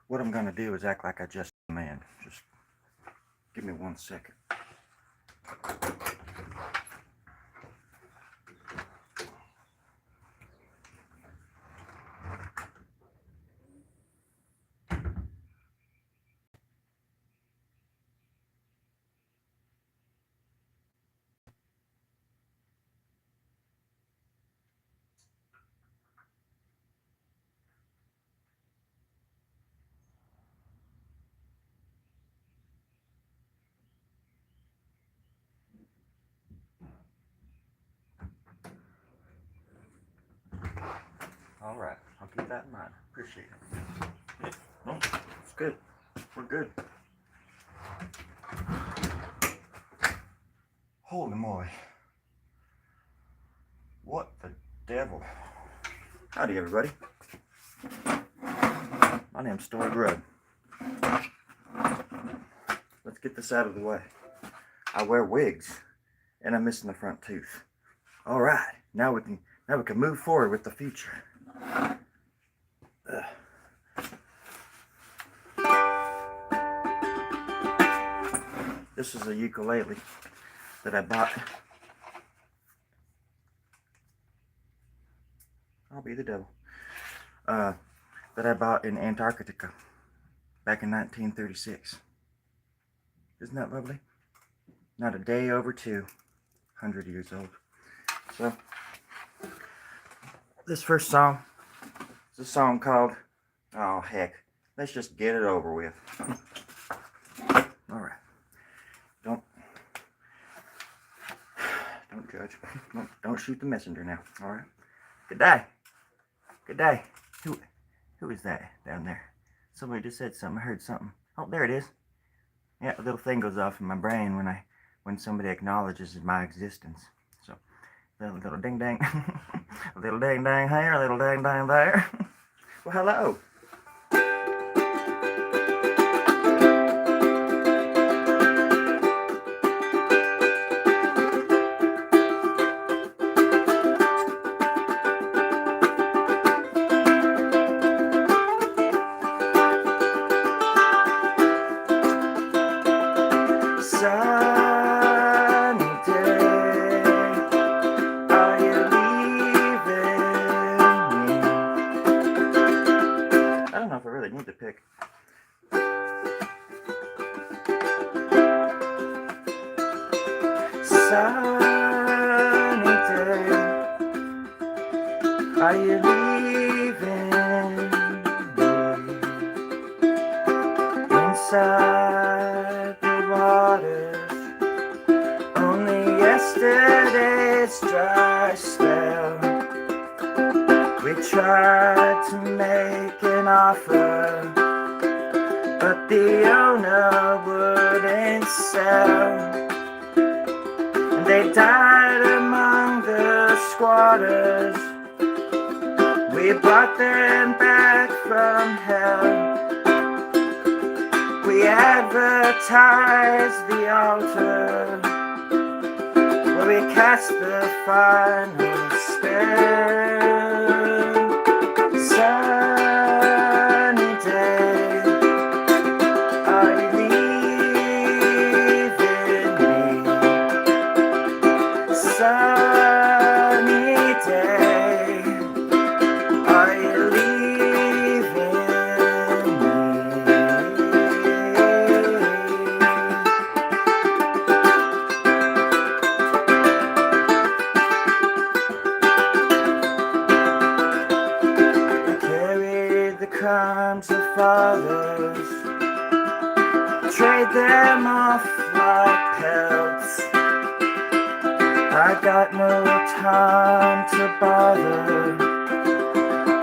what I'm gonna do is act like I just a man. Just give me 1 second. All right, I'll keep that in mind. Appreciate it. Yeah, no, it's good. We're good. Holy moly. What the devil? Howdy, everybody. My name's Storie Grubb. Let's get this out of the way. I wear wigs, and I'm missing the front tooth. All right, now we can move forward with the future. This is a ukulele that I bought. I'll be the devil. That I bought in Antarctica back in 1936. Isn't that lovely? Not a day over 200 years old. So, this first song is a song called, oh heck, let's just get it over with. All right. Don't judge. Don't shoot the messenger now. All right. Good day. Good day. Who is that down there? Somebody just said something. I heard something. Oh, there it is. Yeah, a little thing goes off in my brain when somebody acknowledges my existence. So, little ding dang, a little ding dang here, a little ding dang there. Well, hello. Need to pick. Sunny day, are you leaving me inside the waters? Only yesterday's dry spell. We tried to make an offer, but the owner wouldn't sell. And they died among the squatters. We brought them back from hell. We advertised the altar where we cast the final spell. Sunny day, are you leaving me? Sunny day, are you leaving crumbs of fathers, trade them off like pelts. I got no time to bother.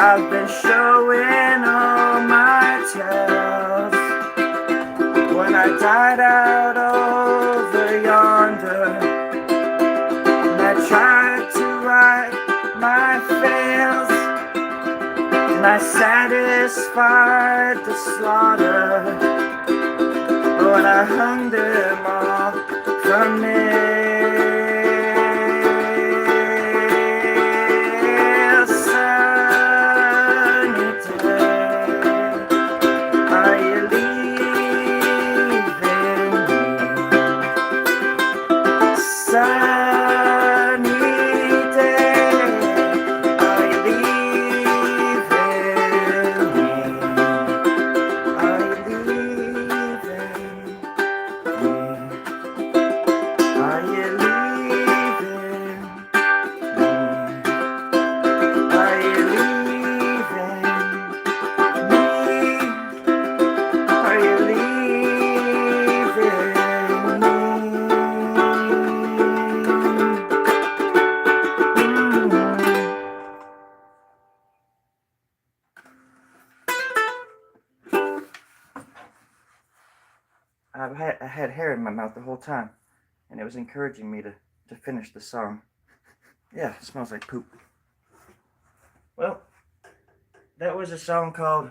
I've been showing all my tells. When I died out over yonder, and I tried to write my fails, and I satisfied the slaughter, when I hung them all from nails. Sunny day, I had hair in my mouth the whole time, and it was encouraging me to finish the song. Yeah, it smells like poop. Well, that was a song called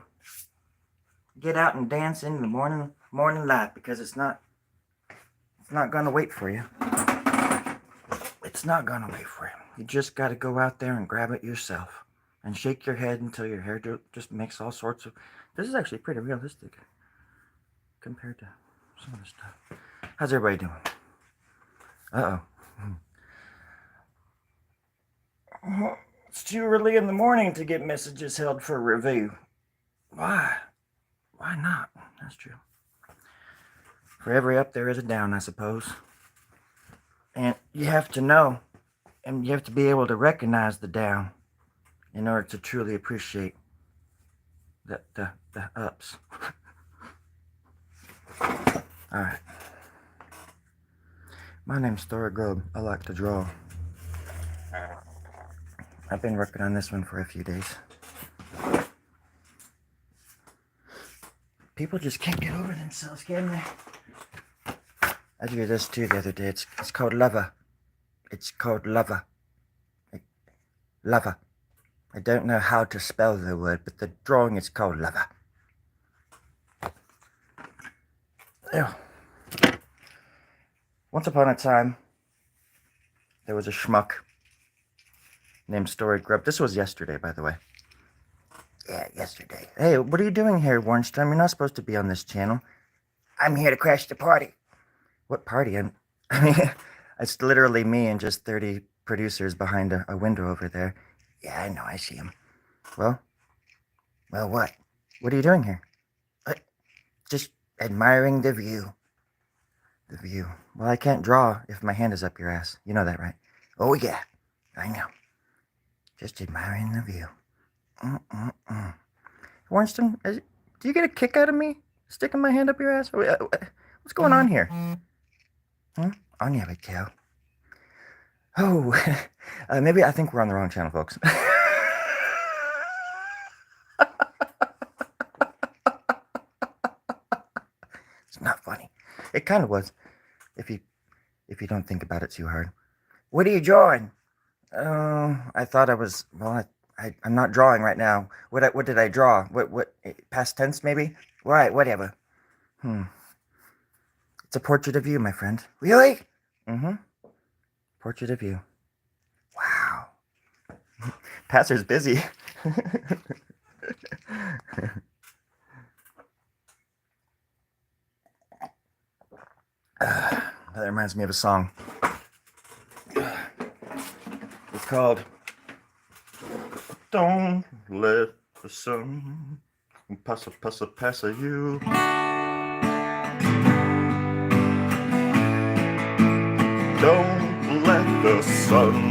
"Get Out and Dance in the Morning Light," because it's not gonna wait for you. It's not gonna wait for you. You just gotta go out there and grab it yourself, and shake your head until your hair just makes all sorts of. This is actually pretty realistic compared to some of the stuff. How's everybody doing? It's too early in the morning to get messages held for review. Why? Why not? That's true. For every up there is a down, I suppose. And you have to know, and you have to be able to recognize the down in order to truly appreciate the ups. Alright. My name's Storie Grubb. I like to draw. I've been working on this one for a few days. People just can't get over themselves, can they? I drew this too the other day. It's called Lover. It's called Lover. Lover. I don't know how to spell the word, but the drawing is called Lover. Ew. Once upon a time, there was a schmuck named Storie Grubb. This was yesterday, by the way. Yeah, yesterday. Hey, what are you doing here, Warnstrom? You're not supposed to be on this channel. I'm here to crash the party. What party? I mean, it's literally me and just 30 producers behind a window over there. Yeah, I know, I see them. Well, what? What are you doing here? Just admiring the view. The view. Well, I can't draw if my hand is up your ass. You know that, right? Oh, yeah. I know. Just admiring the view. Warnston, do you get a kick out of me sticking my hand up your ass? What's going on here? I'll never tell. Oh, maybe I think we're on the wrong channel, folks. It's not funny. It kind of was, if you don't think about it too hard. What are you drawing? I thought I was. Well, I'm not drawing right now. What did I draw? What past tense maybe? Right, whatever. It's a portrait of you, my friend. Really? Portrait of you. Wow. Passer's busy. That reminds me of a song. It's called "Don't Let the Sun Pass You." Don't let the sun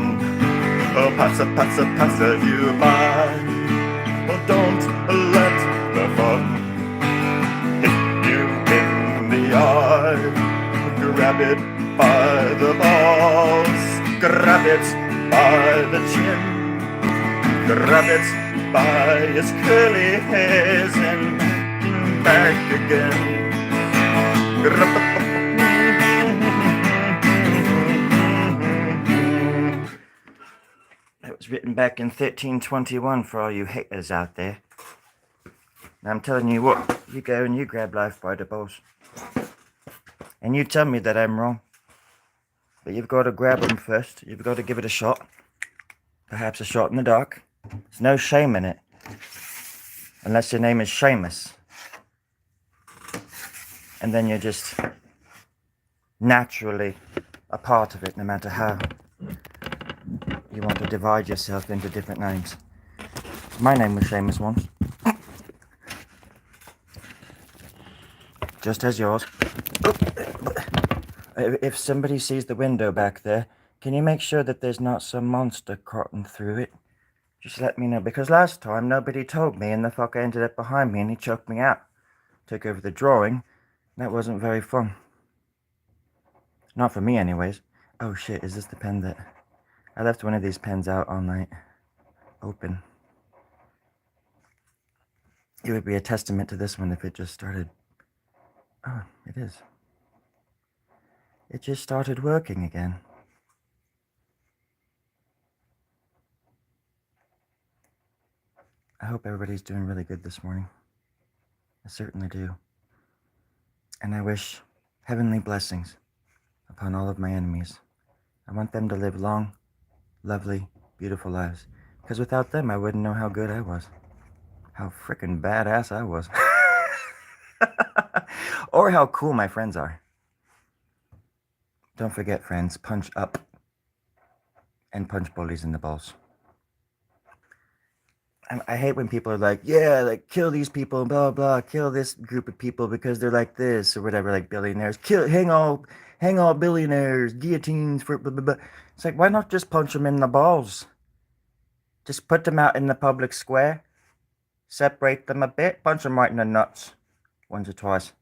pass you by. Oh, don't let the fun hit you in the eye. Grab it by the balls, grab it by the chin, grab it by his curly hairs and back again. That was written back in 1321 for all you haters out there. Now I'm telling you what, you go and you grab life by the balls. And you tell me that I'm wrong. But you've got to grab them first. You've got to give it a shot. Perhaps a shot in the dark. There's no shame in it. Unless your name is Seamus. And then you're just naturally a part of it, no matter how you want to divide yourself into different names. My name was Seamus once. Just as yours. If somebody sees the window back there, can you make sure that there's not some monster crawling through it? Just let me know, because last time nobody told me and the fucker ended up behind me and he choked me out. Took over the drawing. That wasn't very fun. Not for me anyways. Oh shit, is this the pen that... I left one of these pens out all night. Open. It would be a testament to this one if it just started... Oh, it is. It just started working again. I hope everybody's doing really good this morning. I certainly do. And I wish heavenly blessings upon all of my enemies. I want them to live long, lovely, beautiful lives. Because without them, I wouldn't know how good I was. How frickin' badass I was. Or how cool my friends are. Don't forget, friends, punch up and punch bullies in the balls. I hate when people are like, yeah, like, kill these people, blah, blah, kill this group of people because they're like this, or whatever, like billionaires. Hang all billionaires, guillotines for blah, blah, blah. It's like, why not just punch them in the balls? Just put them out in the public square, separate them a bit, punch them right in the nuts, once or twice.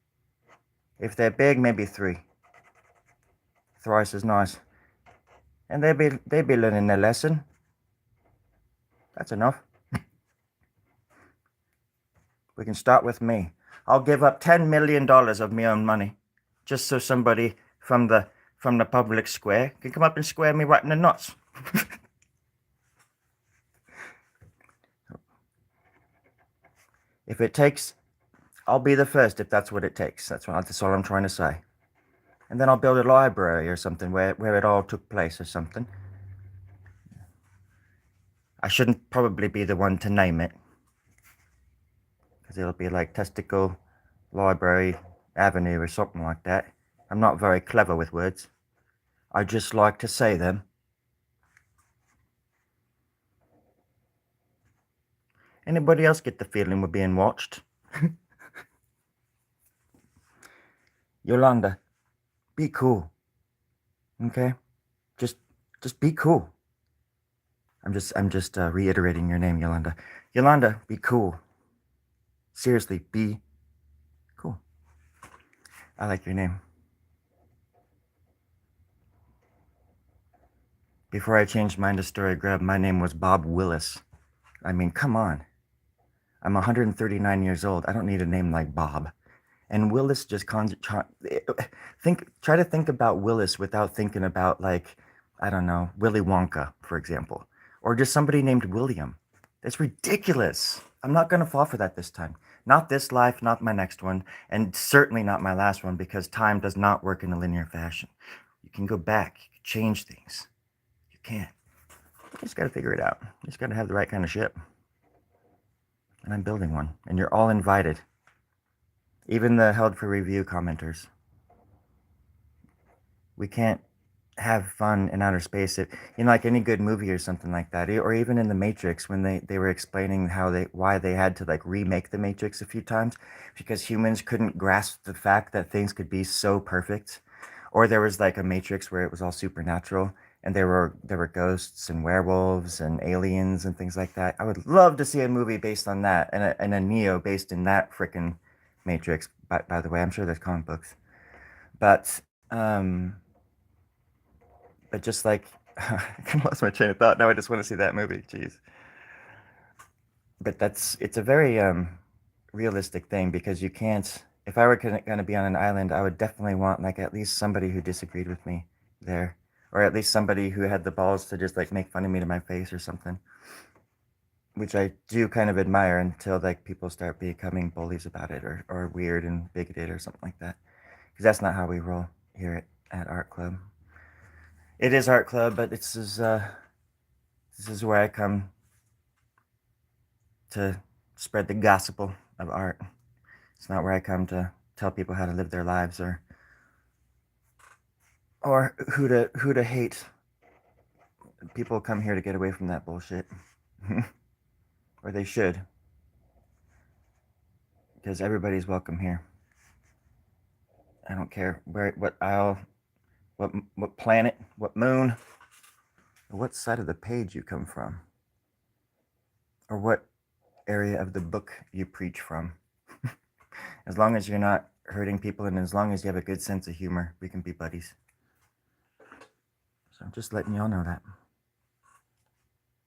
If they're big, maybe 3. Thrice is nice. And they be learning their lesson. That's enough. We can start with me. I'll give up $10 million of my own money, just so somebody from the public square can come up and square me right in the nuts. If it takes, I'll be the first if that's what it takes. That's all I'm trying to say. And then I'll build a library or something where it all took place or something. I shouldn't probably be the one to name it, because it'll be like Testicle Library Avenue or something like that. I'm not very clever with words. I just like to say them. Anybody else get the feeling we're being watched? Yolanda, be cool. Okay? Just be cool. I'm just reiterating your name, Yolanda. Yolanda, be cool. Seriously, be cool. I like your name. Before I changed mine to Storie Grubb, my name was Bob Willis. I mean, come on. I'm 139 years old. I don't need a name like Bob. And Willis just try to think about Willis without thinking about, like, I don't know, Willy Wonka, for example, or just somebody named William. That's ridiculous. I'm not going to fall for that this time. Not this life, not my next one, and certainly not my last one, because time does not work in a linear fashion. You can go back, you can change things. You can't. You just got to figure it out. You just got to have the right kind of ship. And I'm building one, and you're all invited. Even the held for review commenters. We can't have fun in outer space. Like any good movie or something like that, or even in The Matrix, when they were explaining why they had to, like, remake The Matrix a few times, because humans couldn't grasp the fact that things could be so perfect. Or there was like a Matrix where it was all supernatural, and there were ghosts and werewolves and aliens and things like that. I would love to see a movie based on that, and a Neo based in that frickin' Matrix. By the way, I'm sure there's comic books, but just like, I lost my train of thought. Now I just want to see that movie. Jeez. But it's a very realistic thing, because you can't. If I were going to be on an island, I would definitely want, like, at least somebody who disagreed with me there, or at least somebody who had the balls to just, like, make fun of me to my face or something, which I do kind of admire, until, like, people start becoming bullies about it, or weird and bigoted or something like that, because that's not how we roll here at Art Club. It is Art Club, but this is where I come to spread the gospel of art. It's not where I come to tell people how to live their lives, or who to hate. People come here to get away from that bullshit. Or they should. Because everybody's welcome here. I don't care what aisle, what planet, what moon, or what side of the page you come from, or what area of the book you preach from. As long as you're not hurting people, and as long as you have a good sense of humor, we can be buddies. So I'm just letting y'all know that.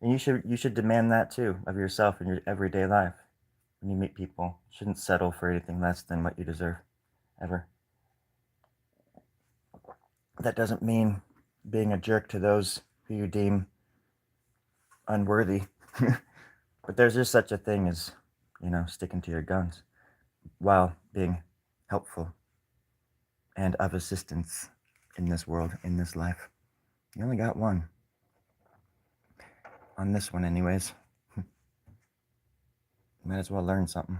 And you should demand that too of yourself in your everyday life. When you meet people, you shouldn't settle for anything less than what you deserve, ever. That doesn't mean being a jerk to those who you deem unworthy. But there's just such a thing as, sticking to your guns while being helpful and of assistance in this world, in this life. You only got one. On this one, anyways. Might as well learn something.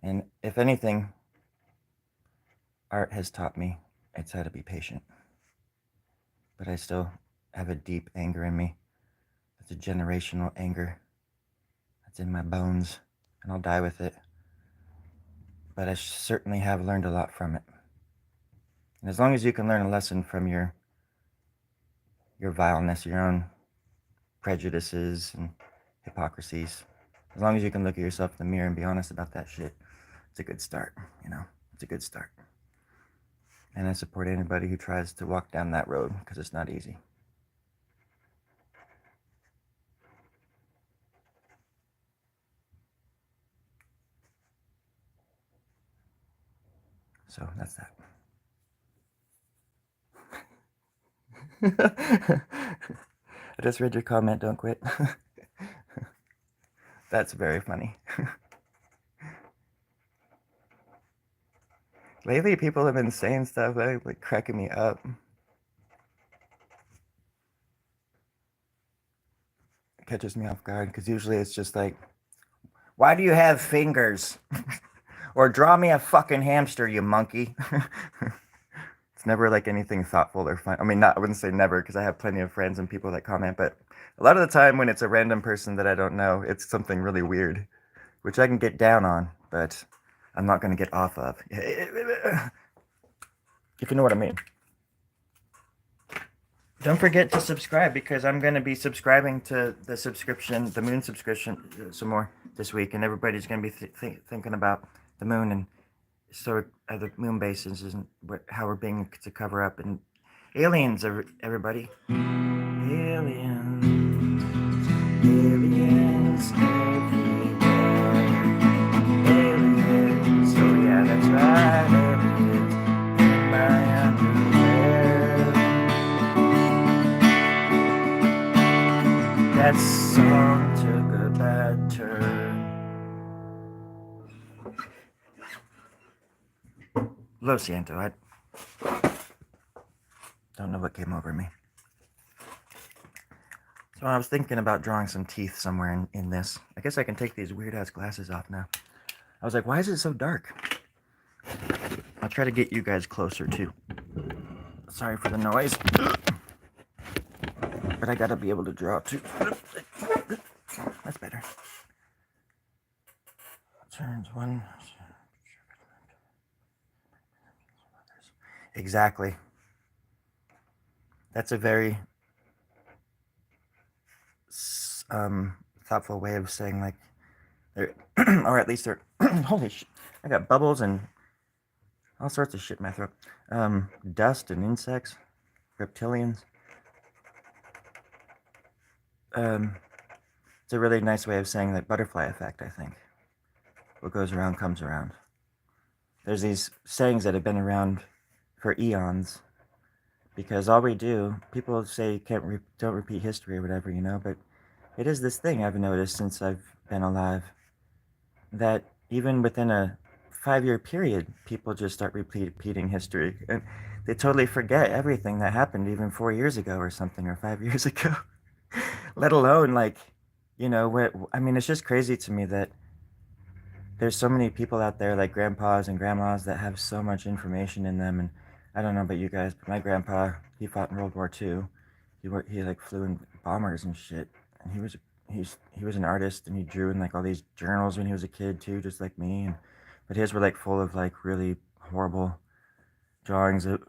And if anything, art has taught me it's how to be patient. But I still have a deep anger in me. It's a generational anger. It's in my bones, and I'll die with it. But I certainly have learned a lot from it. And as long as you can learn a lesson from your vileness, your own prejudices and hypocrisies, as long as you can look at yourself in the mirror and be honest about that shit, it's a good start, It's a good start. And I support anybody who tries to walk down that road, because it's not easy. So that's that. I just read your comment, don't quit. That's very funny. Lately, people have been saying stuff that like cracking me up. It catches me off guard, because usually it's just like, why do you have fingers? Or draw me a fucking hamster, you monkey. It's never like anything thoughtful or fun. I mean, I wouldn't say never, because I have plenty of friends and people that comment, but a lot of the time when it's a random person that I don't know, it's something really weird, which I can get down on, but I'm not going to get off of. If you know what I mean. Don't forget to subscribe, because I'm going to be subscribing to the moon subscription some more this week, and everybody's going to be thinking about the moon and the moon bases and how we're being to cover up, and aliens, everybody. Aliens, aliens everywhere. Aliens, oh yeah, that's right. Aliens in my underwear. That song took a bad turn. Lo siento, I don't know what came over me. So I was thinking about drawing some teeth somewhere in this. I guess I can take these weird-ass glasses off now. I was like, why is it so dark? I'll try to get you guys closer, too. Sorry for the noise. But I gotta be able to draw, too. That's better. Turns one. Exactly. That's a very thoughtful way of saying, like, or at least they're, holy shit, I got bubbles and all sorts of shit in my throat. Dust and insects, reptilians. It's a really nice way of saying that butterfly effect, I think. What goes around comes around. There's these sayings that have been around for eons, because all we do, people say don't repeat history or whatever, but it is this thing I've noticed since I've been alive, that even within a 5-year period, people just start repeating history, and they totally forget everything that happened even 4 years ago or something, or 5 years ago. Let alone, like, it's just crazy to me that there's so many people out there, like grandpas and grandmas, that have so much information in them. And I don't know about you guys, but my grandpa, he fought in World War II. He like flew in bombers and shit. And he was an artist, and he drew in like all these journals when he was a kid too, just like me. But his were like full of like really horrible drawings of,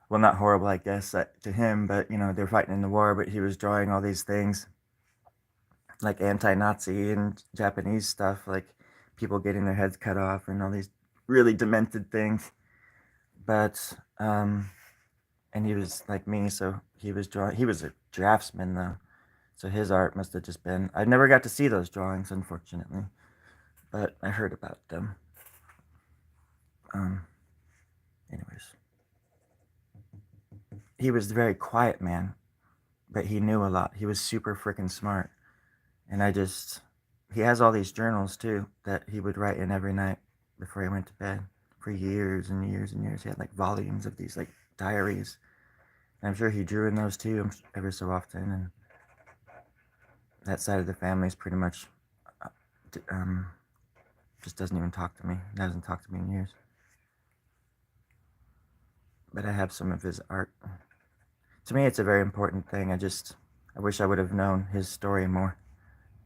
well, not horrible, I guess, to him, but they're fighting in the war, but he was drawing all these things like anti-Nazi and Japanese stuff, like people getting their heads cut off and all these really demented things. But and he was like me, so he was a draftsman though, so his art must have just been, I never got to see those drawings, unfortunately, but I heard about them. Anyways, he was a very quiet man, but he knew a lot. He was super freaking smart. And he has all these journals too that he would write in every night before he went to bed for years and years and years. He had like volumes of these like diaries. And I'm sure he drew in those too every so often. And that side of the family is pretty much just doesn't even talk to me. He hasn't talked to me in years. But I have some of his art. To me, it's a very important thing. I wish I would have known his story more.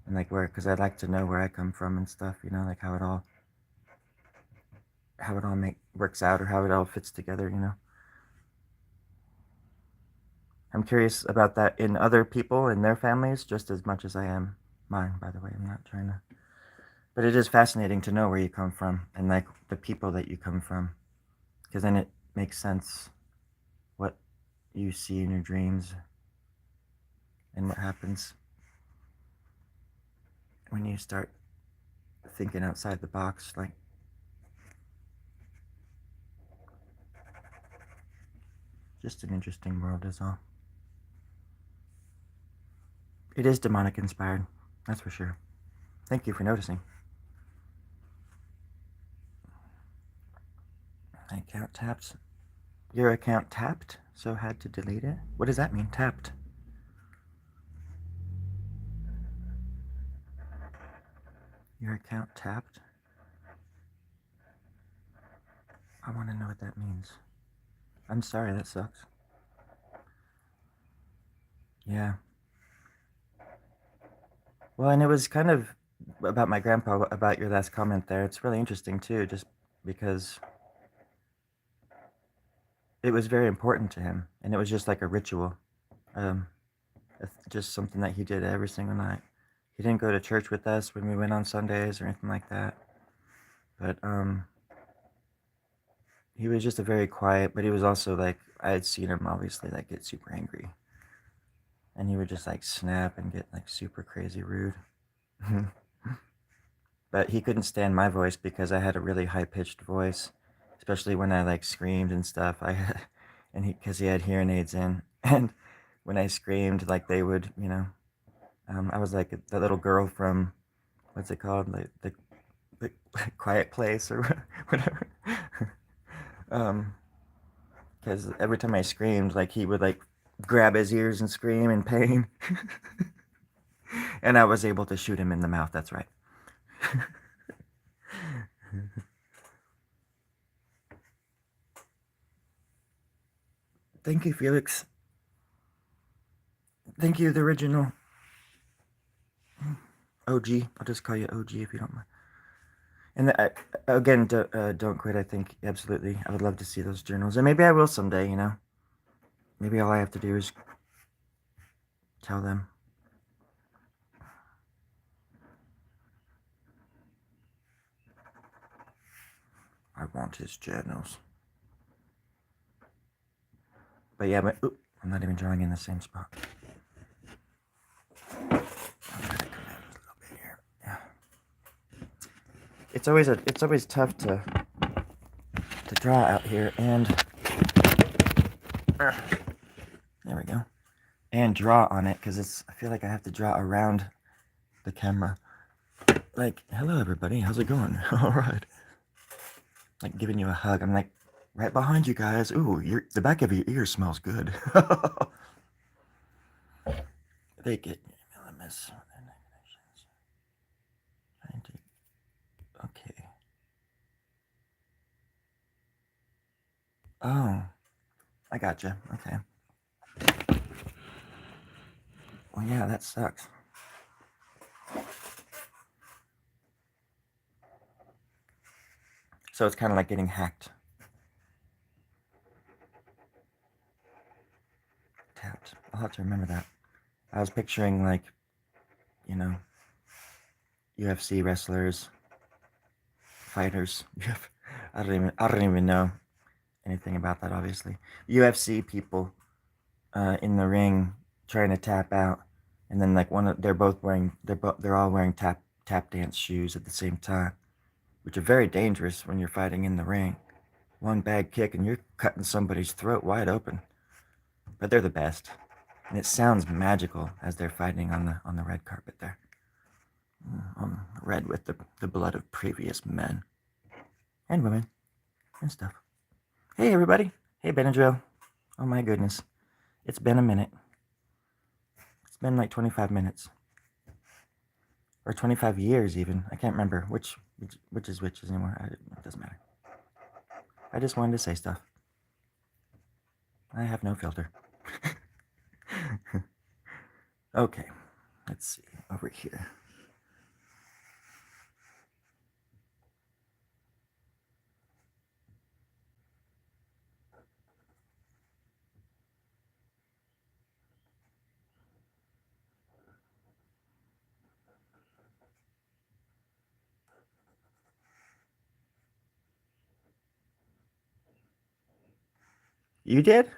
And like because I'd like to know where I come from and stuff, you know, like how it all works out, or how it all fits together, you know. I'm curious about that in other people and their families just as much as I am mine, by the way. I'm not trying to. But it is fascinating to know where you come from and like the people that you come from, because then it makes sense what you see in your dreams and what happens when you start thinking outside the box. Like, just an interesting world is all. It is demonic inspired, that's for sure. Thank you for noticing. My account tapped. Your account tapped, so had to delete it? What does that mean, tapped? Your account tapped? I want to know what that means. I'm sorry, that sucks. Yeah. Well, and it was kind of about my grandpa, about your last comment there. It's really interesting too, just because it was very important to him, and it was just like a ritual, just something that he did every single night. He didn't go to church with us when we went on Sundays or anything like that, but he was just a very quiet, but he was also like, I had seen him obviously like get super angry, and he would just like snap and get like super crazy rude. But he couldn't stand my voice because I had a really high-pitched voice, especially when I like screamed and stuff. Because he had hearing aids in, and when I screamed, like they would, you know, I was like the little girl from, what's it called, like the Quiet Place or whatever. Because every time I screamed, like he would like grab his ears and scream in pain, and I was able to shoot him in the mouth. That's right. Thank you, Felix. Thank you, the original OG. I'll just call you OG if you don't mind. And again, don't quit. I think absolutely. I would love to see those journals, and maybe I will someday. You know, maybe all I have to do is tell them. I want his journals. But yeah, I'm not even drawing in the same spot. I'm gonna come in a little bit here. Yeah. It's always tough to draw out here, and there we go, and draw on it, because I feel like I have to draw around the camera. Like, hello everybody, how's it going? All right. Like giving you a hug. I'm like, right behind you guys. Ooh, the back of your ear smells good. They get miss. Okay. Oh, I gotcha. Okay. Well, yeah, that sucks. So it's kind of like getting hacked. Tapped. I'll have to remember that. I was picturing like, you know, UFC wrestlers, fighters. I don't even know anything about that, obviously. UFC people in the ring trying to tap out, and then like they're all wearing tap dance shoes at the same time, which are very dangerous when you're fighting in the ring. one bad kick and you're cutting somebody's throat wide open. But they're the best. And it sounds magical as they're fighting on the red carpet there. Red with the blood of previous men. And women. And stuff. Hey everybody. Hey Benadryl. Oh my goodness. It's been a minute. It's been like 25 minutes. Or 25 years even. I can't remember which is which anymore. It doesn't matter. I just wanted to say stuff. I have no filter. Okay. Let's see. Over here. You did?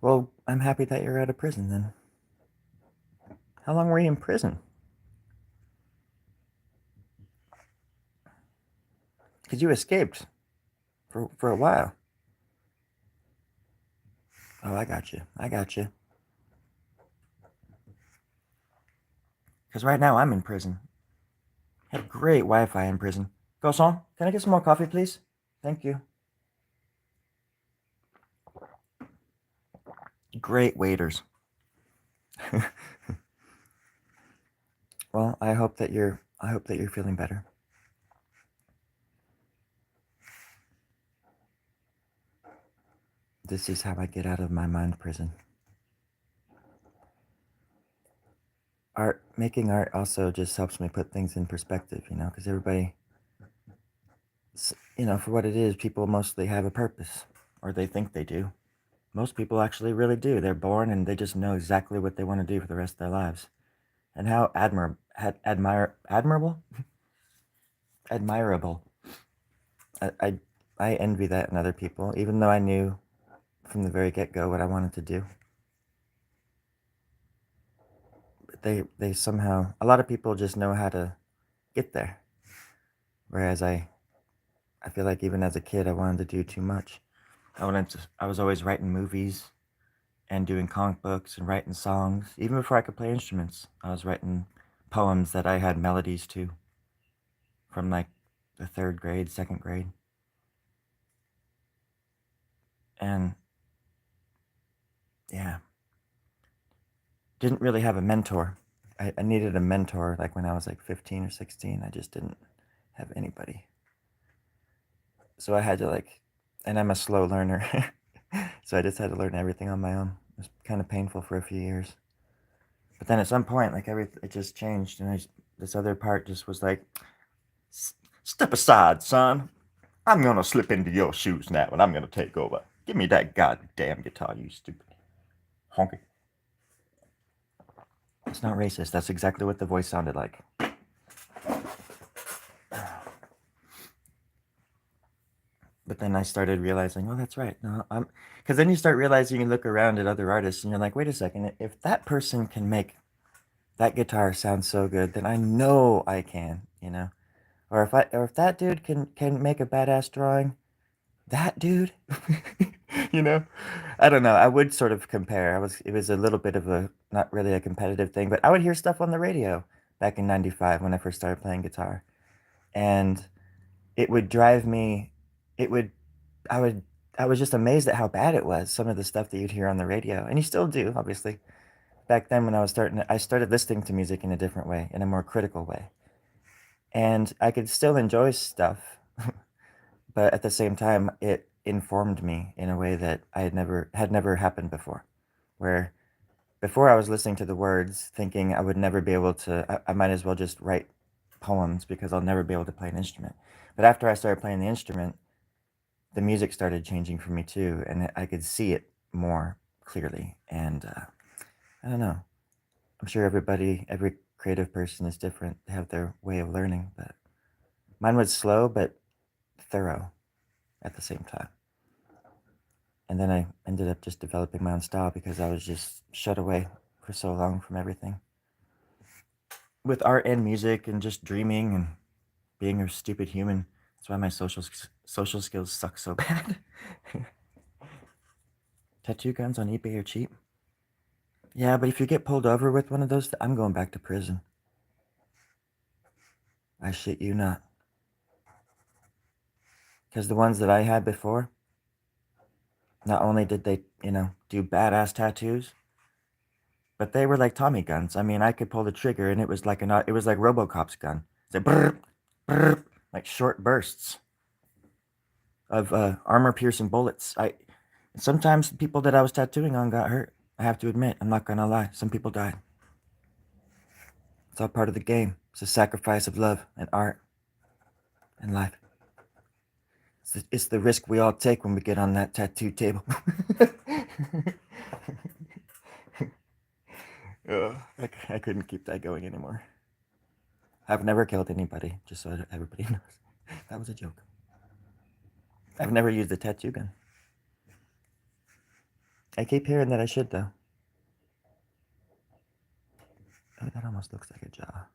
Well, I'm happy that you're out of prison then. How long were you in prison? Because you escaped for a while. Oh, I got you. I got you. Because right now I'm in prison. I have great Wi-Fi in prison. Garçon, can I get some more coffee, please? Thank you. Great waiters. Well, I hope that you're feeling better. This is how I get out of my mind prison. Making art also just helps me put things in perspective, because everybody, for what it is, people mostly have a purpose, or they think they do. Most people actually really do. They're born and they just know exactly what they want to do for the rest of their lives. And how admirable? Admirable. I envy that in other people, even though I knew from the very get-go what I wanted to do. But they somehow, a lot of people just know how to get there. Whereas I feel like even as a kid, I wanted to do too much. I was always writing movies and doing comic books and writing songs. Even before I could play instruments, I was writing poems that I had melodies to from like the 3rd grade, 2nd grade. And yeah, didn't really have a mentor. I needed a mentor like when I was like 15 or 16. I just didn't have anybody. So I had to and I'm a slow learner. So I just had to learn everything on my own. It was kind of painful for a few years. But then at some point, it just changed. And this other part just was like, step aside, son. I'm gonna slip into your shoes now and I'm gonna take over. Give me that goddamn guitar, you stupid honky. It's not racist. That's exactly what the voice sounded like. But then I started realizing, oh, that's right. No, because then you start realizing, you look around at other artists and you're like, wait a second, if that person can make that guitar sound so good, then I know I can, Or if that dude can make a badass drawing, that dude, I don't know. I would sort of compare. It was a little bit of a not really a competitive thing, but I would hear stuff on the radio back in '95 when I first started playing guitar, and it would drive me. It would I would I was just amazed at how bad it was. Some of the stuff that you'd hear on the radio, and you still do, obviously. Back then, when I started listening to music in a different way, in a more critical way, and I could still enjoy stuff, but at the same time, it informed me in a way that had never happened before. Where before I was listening to the words, thinking I would never be able to. I might as well just write poems because I'll never be able to play an instrument. But after I started playing the instrument, the music started changing for me too, and I could see it more clearly. And I don't know. I'm sure every creative person is different. They have their way of learning, but mine was slow but thorough at the same time. And then I ended up just developing my own style because I was just shut away for so long from everything. With art and music and just dreaming and being a stupid human. That's why my social skills suck so bad. Tattoo guns on eBay are cheap. Yeah, but if you get pulled over with one of those, I'm going back to prison. I shit you not. Because the ones that I had before, not only did they, do badass tattoos, but they were like Tommy guns. I mean, I could pull the trigger and it was like RoboCop's gun. It's like brrr, brrr, like short bursts of armor-piercing bullets. Sometimes the people that I was tattooing on got hurt. I have to admit, I'm not gonna lie. Some people died. It's all part of the game. It's a sacrifice of love and art and life. It's the risk we all take when we get on that tattoo table. I couldn't keep that going anymore. I've never killed anybody, just so everybody knows. That was a joke. I've never used a tattoo gun. I keep hearing that I should, though. Oh, that almost looks like a jaw.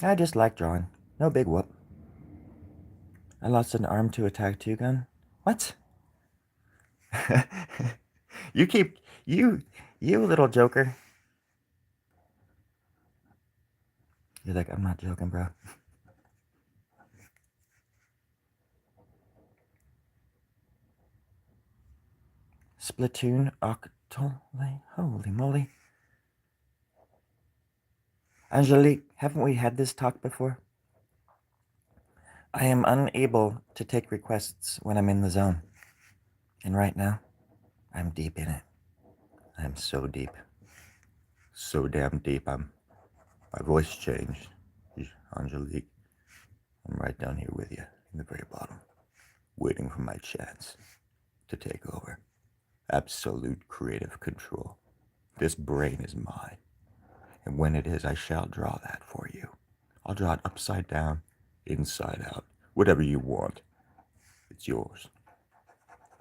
I just like drawing. No big whoop. I lost an arm to a tattoo gun. What? you little joker. You're like, I'm not joking, bro. Splatoon Octoly. Holy moly. Angelique, haven't we had this talk before? I am unable to take requests when I'm in the zone. And right now, I'm deep in it. I'm so deep. So damn deep. My voice changed. Angelique, I'm right down here with you in the very bottom, waiting for my chance to take over. Absolute creative control. This brain is mine. And when it is, I shall draw that for you. I'll draw it upside down, inside out, whatever you want. It's yours.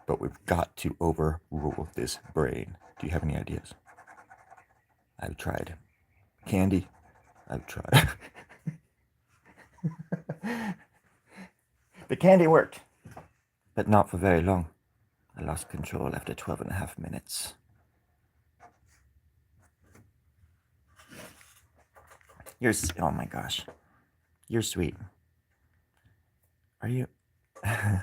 But we've got to overrule this brain. Do you have any ideas? I've tried. Candy? I've tried. The candy worked, but not for very long. I lost control after 12.5 minutes. Oh my gosh. You're sweet. Are you? Okay.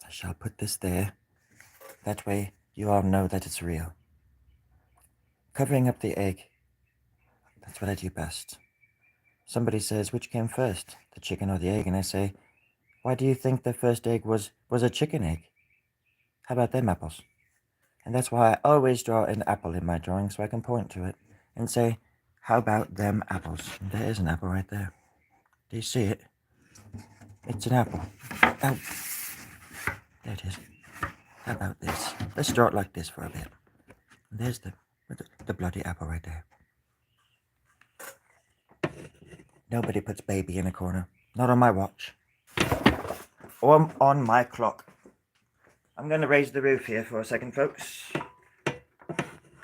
I shall put this there. That way you all know that it's real. Covering up the egg. That's what I do best. Somebody says, which came first, the chicken or the egg? And I say, why do you think the first egg was a chicken egg? How about them apples? And that's why I always draw an apple in my drawing so I can point to it and say, how about them apples? And there is an apple right there. Do you see it? It's an apple. Oh, there it is. How about this? Let's draw it like this for a bit. And there's the bloody apple right there. Nobody puts baby in a corner. Not on my watch. Or on my clock. I'm going to raise the roof here for a second, folks. I'm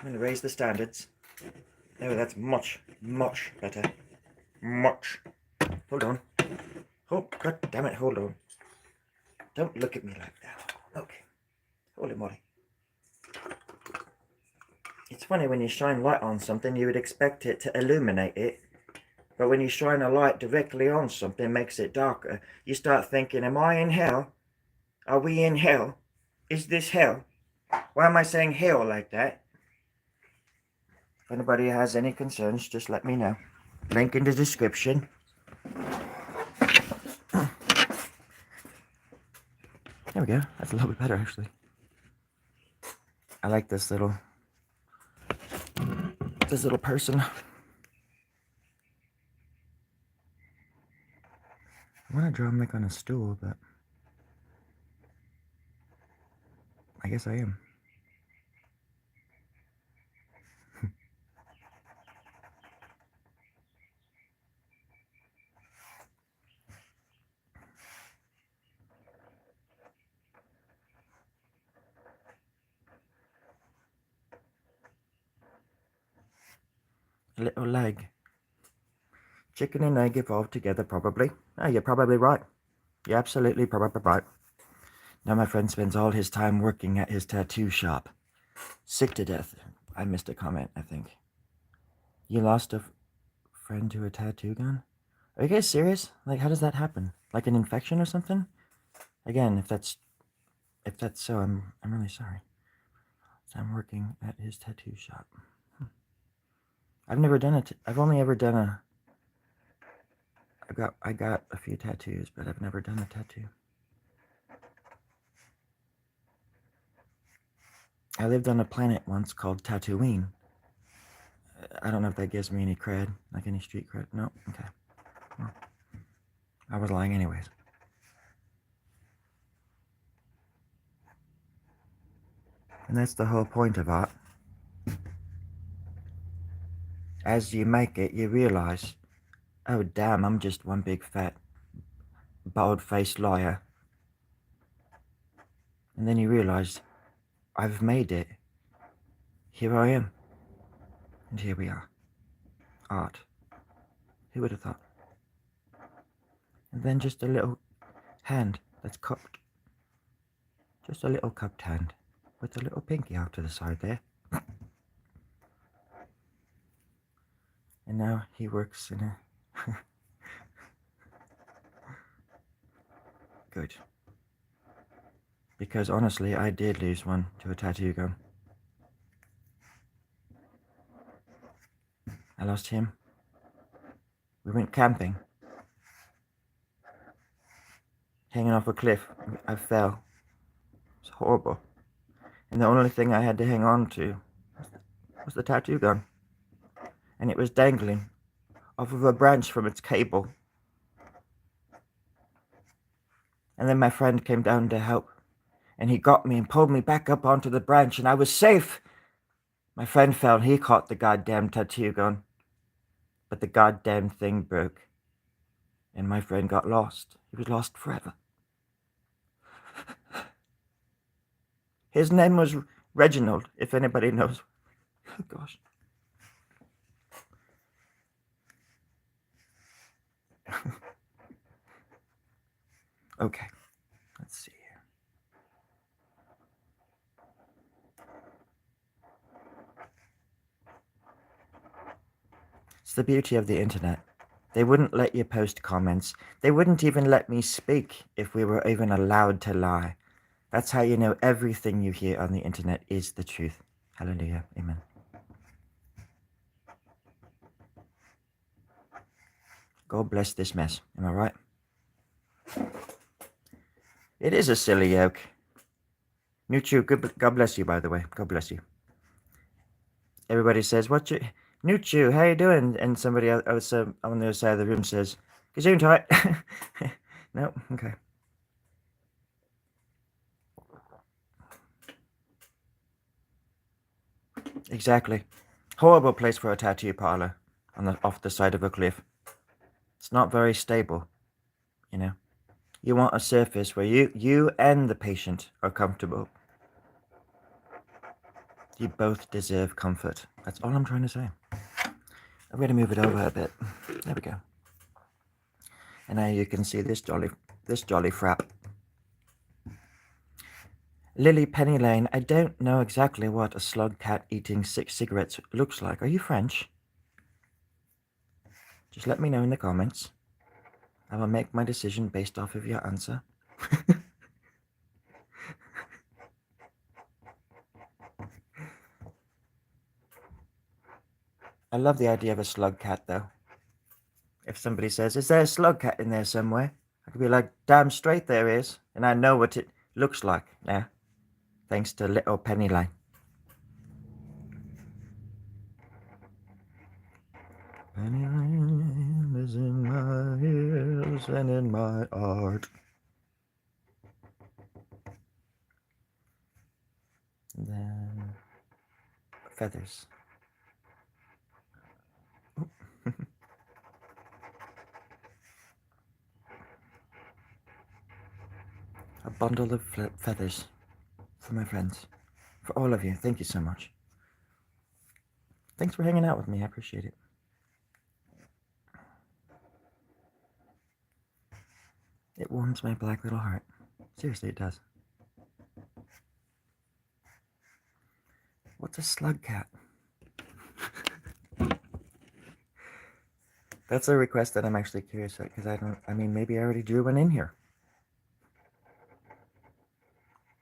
going to raise the standards. Oh, that's much, much better. Much. Hold on. Oh, god damn it, hold on. Don't look at me like that. Okay. Holy moly. It's funny when you shine light on something, you would expect it to illuminate it. But when you shine a light directly on something, it makes it darker. You start thinking, am I in hell? Are we in hell? Is this hell? Why am I saying hell like that? If anybody has any concerns, just let me know. Link in the description. There we go. That's a little bit better, actually. I like this little person. I want to draw him like on a stool, but I guess I am. little leg. Chicken and egg evolved together, probably. Oh, you're probably right. You're absolutely probably right. Now my friend spends all his time working at his tattoo shop. Sick to death. I missed a comment, I think. You lost a friend to a tattoo gun? Are you guys serious? Like, how does that happen? Like an infection or something? Again, if that's so, I'm really sorry. So I'm working at his tattoo shop. I've never done it. I've only ever done a. I got a few tattoos, but I've never done a tattoo. I lived on a planet once called Tatooine. I don't know if that gives me any cred, like any street cred. No? Okay. Well, I was lying anyways. And that's the whole point of art. As you make it, you realize, oh damn, I'm just one big fat, bald-faced liar. And then you realize, I've made it. Here I am. And here we are. Art. Who would have thought? And then just a little hand that's cupped. Just a little cupped hand with a little pinky out to the side there. And now he works in a... Good. Because honestly, I did lose one to a tattoo gun. I lost him. We went camping. Hanging off a cliff. I fell. It was horrible. And the only thing I had to hang on to was the tattoo gun. And it was dangling off of a branch from its cable. And then my friend came down to help. And he got me and pulled me back up onto the branch, and I was safe. My friend fell, he caught the goddamn tattoo gun. But the goddamn thing broke. And my friend got lost. He was lost forever. His name was Reginald, if anybody knows. Oh, gosh. Okay, let's see here. It's the beauty of the internet. They wouldn't let you post comments. They wouldn't even let me speak if we were even allowed to lie. That's how you know everything you hear on the internet is the truth. Hallelujah. Amen. God bless this mess. Am I right? It is a silly yoke. Nuchu, God bless you, by the way. God bless you. Everybody says, "What's your Nuchu? How you doing?" And somebody else on the other side of the room says, "Gesundheit." No, okay. Exactly. Horrible place for a tattoo parlor off the side of a cliff. It's not very stable, you know. You want a surface where you and the patient are comfortable. You both deserve comfort. That's all I'm trying to say. I'm going to move it over a bit. There we go. And now you can see this jolly frap. Lily Penny Lane, I don't know exactly what a slug cat eating 6 cigarettes looks like. Are you French? Just let me know in the comments. I will make my decision based off of your answer. I love the idea of a slug cat, though. If somebody says, "Is there a slug cat in there somewhere?" I could be like, "Damn straight there is. And I know what it looks like now. Thanks to little Penny Lane." Penny Lane is in my ears and in my art. And then feathers. A bundle of feathers for my friends. For all of you. Thank you so much. Thanks for hanging out with me. I appreciate it. It warms my black little heart. Seriously, it does. What's a slug cat? That's a request that I'm actually curious about, because maybe I already drew one in here.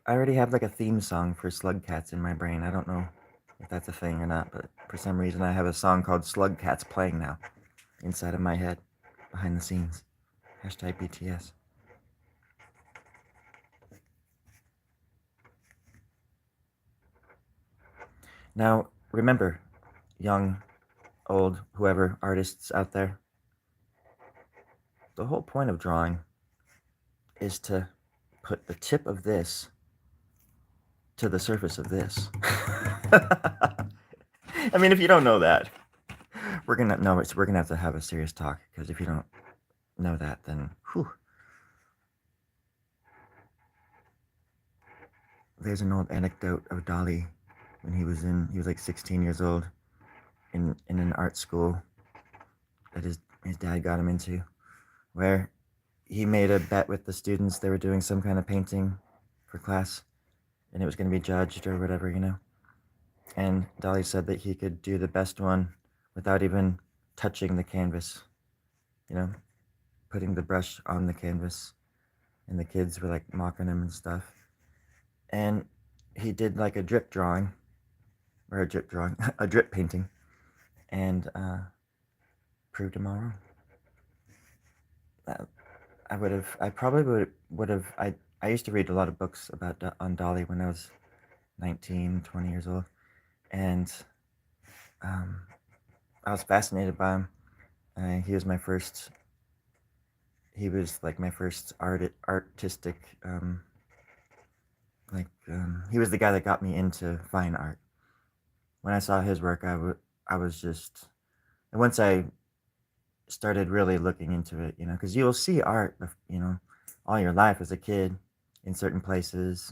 I already have like a theme song for slug cats in my brain. I don't know if that's a thing or not, but for some reason I have a song called Slug Cats playing now inside of my head, behind the scenes. Hashtag BTS. Now, remember, young, old, whoever, artists out there, the whole point of drawing is to put the tip of this to the surface of this. I mean, if you don't know that, we're gonna have a serious talk, because if you don't know that, then whew. There's an old anecdote of Dali when he was like 16 years old in an art school that his dad got him into, where he made a bet with the students. They were doing some kind of painting for class, and it was going to be judged or whatever, and Dali said that he could do the best one without even touching the canvas, putting the brush on the canvas, and the kids were like mocking him and stuff. And he did like a drip painting, and proved him all wrong. I used to read a lot of books on Dali when I was 19, 20 years old, and I was fascinated by him. He was like my first artistic, he was the guy that got me into fine art. When I saw his work, I was just, and once I started really looking into it, because you'll see art, all your life as a kid in certain places,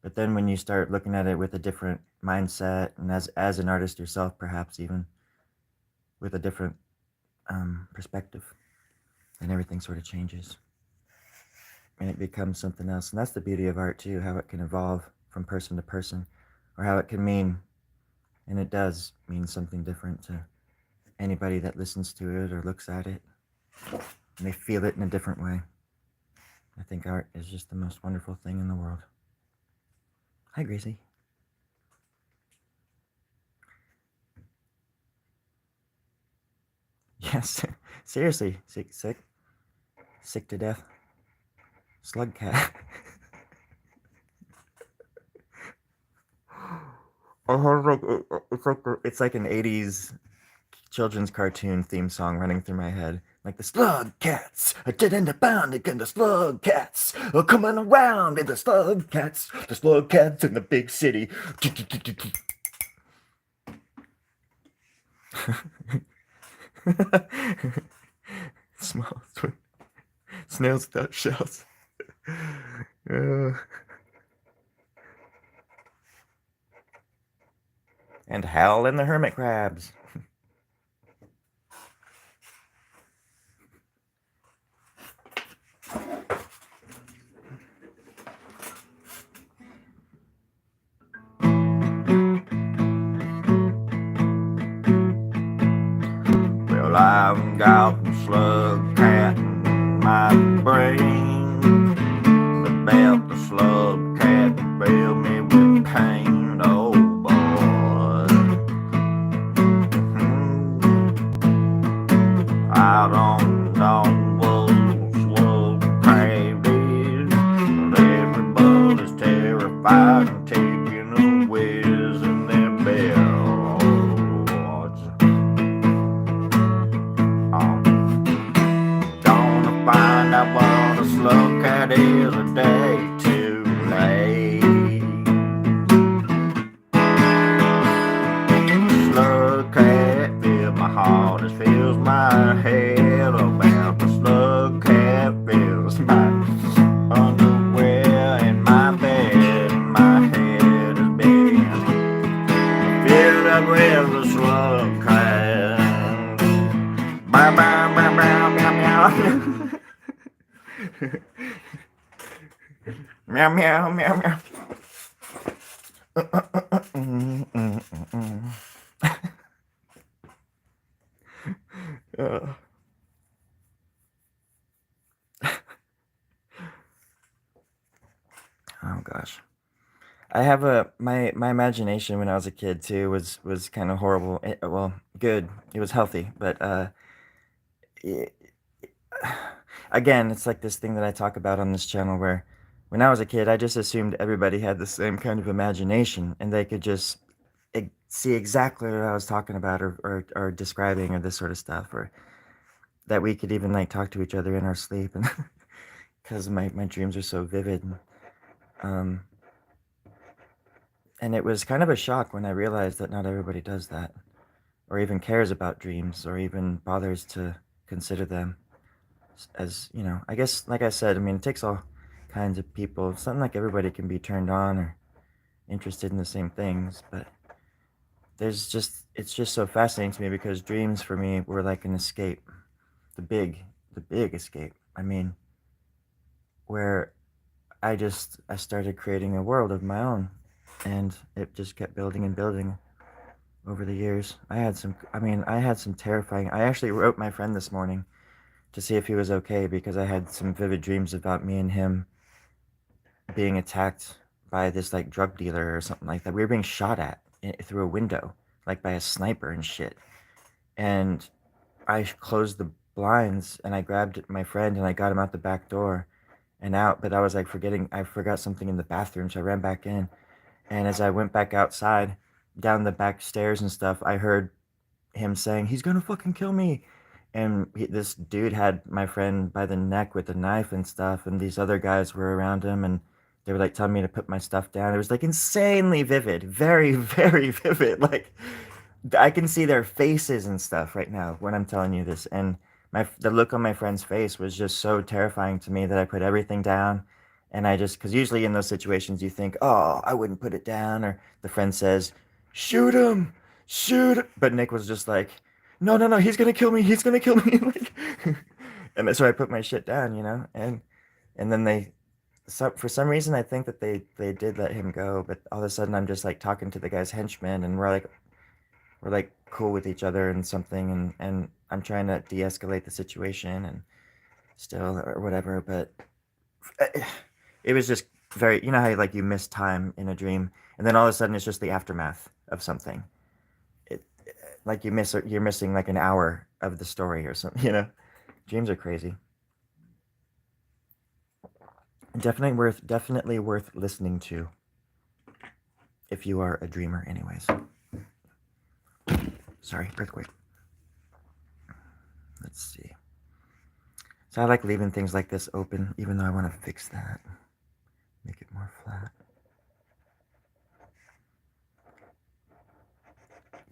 but then when you start looking at it with a different mindset, and as an artist yourself, perhaps even with a different perspective, then everything sort of changes, and it becomes something else. And that's the beauty of art too, how it can evolve from person to person, or how it can mean, and it does mean something different to anybody that listens to it or looks at it, and they feel it in a different way. I think art is just the most wonderful thing in the world. Hi, Gracie. Yes, seriously, sick to death. Slug cat. It's like an 80s children's cartoon theme song running through my head. Like the slug cats are getting the bound again. The slug cats are coming around. And the slug cats in the big city. Small snails without shells. And Hal and the hermit crabs. Well, I've got the slug cat in my brain. About the slug cat fill me with pain. Oh boy. I don't know what slug crab is, but everybody's terrified and taking a whiz in their bells. Gonna find out what a slug cat is a day too late. Slug cat fills my heart, it fills my head. About the slug cat fills my underwear and my bed. My head is big, filled up with the slug cat. Bow, bow, bow, bow, bow, bow. Meow, meow, meow, meow. Uh, oh gosh. I have my imagination when I was a kid too was kind of horrible. Well, good. It was healthy, but it, again, it's like this thing that I talk about on this channel where when I was a kid, I just assumed everybody had the same kind of imagination and they could just see exactly what I was talking about or describing or this sort of stuff, or that we could even like talk to each other in our sleep, and because my dreams are so vivid. Um, and it was kind of a shock when I realized that not everybody does that, or even cares about dreams, or even bothers to consider them as, I guess, like I said, I mean, it takes all kinds of people. It's not like everybody can be turned on or interested in the same things, but it's just so fascinating to me because dreams for me were like an escape, the big escape. I mean, where I started creating a world of my own, and it just kept building and building over the years. I had some terrifying. I actually wrote my friend this morning to see if he was okay because I had some vivid dreams about me and him being attacked by this like drug dealer or something like that. We were being shot at through a window, like by a sniper and shit. And I closed the blinds and I grabbed my friend and I got him out the back door and out. But I was like I forgot something in the bathroom, so I ran back in. And as I went back outside, down the back stairs and stuff, I heard him saying, "He's gonna fucking kill me." And this dude had my friend by the neck with a knife and stuff, and these other guys were around him, and they were like telling me to put my stuff down. It was like insanely vivid, very, very vivid. Like I can see their faces and stuff right now when I'm telling you this, and the look on my friend's face was just so terrifying to me that I put everything down, and I just because usually in those situations you think, oh, I wouldn't put it down, or the friend says, shoot him, shoot, but Nick was just like, no, no, no, he's gonna kill me, like, and so I put my shit down, and then for some reason I think that they did let him go, but all of a sudden I'm just like talking to the guy's henchman, and we're like cool with each other and something, and I'm trying to de-escalate the situation and still or whatever, but it was just very, how like you miss time in a dream and then all of a sudden it's just the aftermath of something. It like you're missing like an hour of the story or something, Dreams are crazy. Definitely worth listening to if you are a dreamer anyways. Sorry, earthquake. Let's see. So I like leaving things like this open, even though I want to fix that. Make it more flat.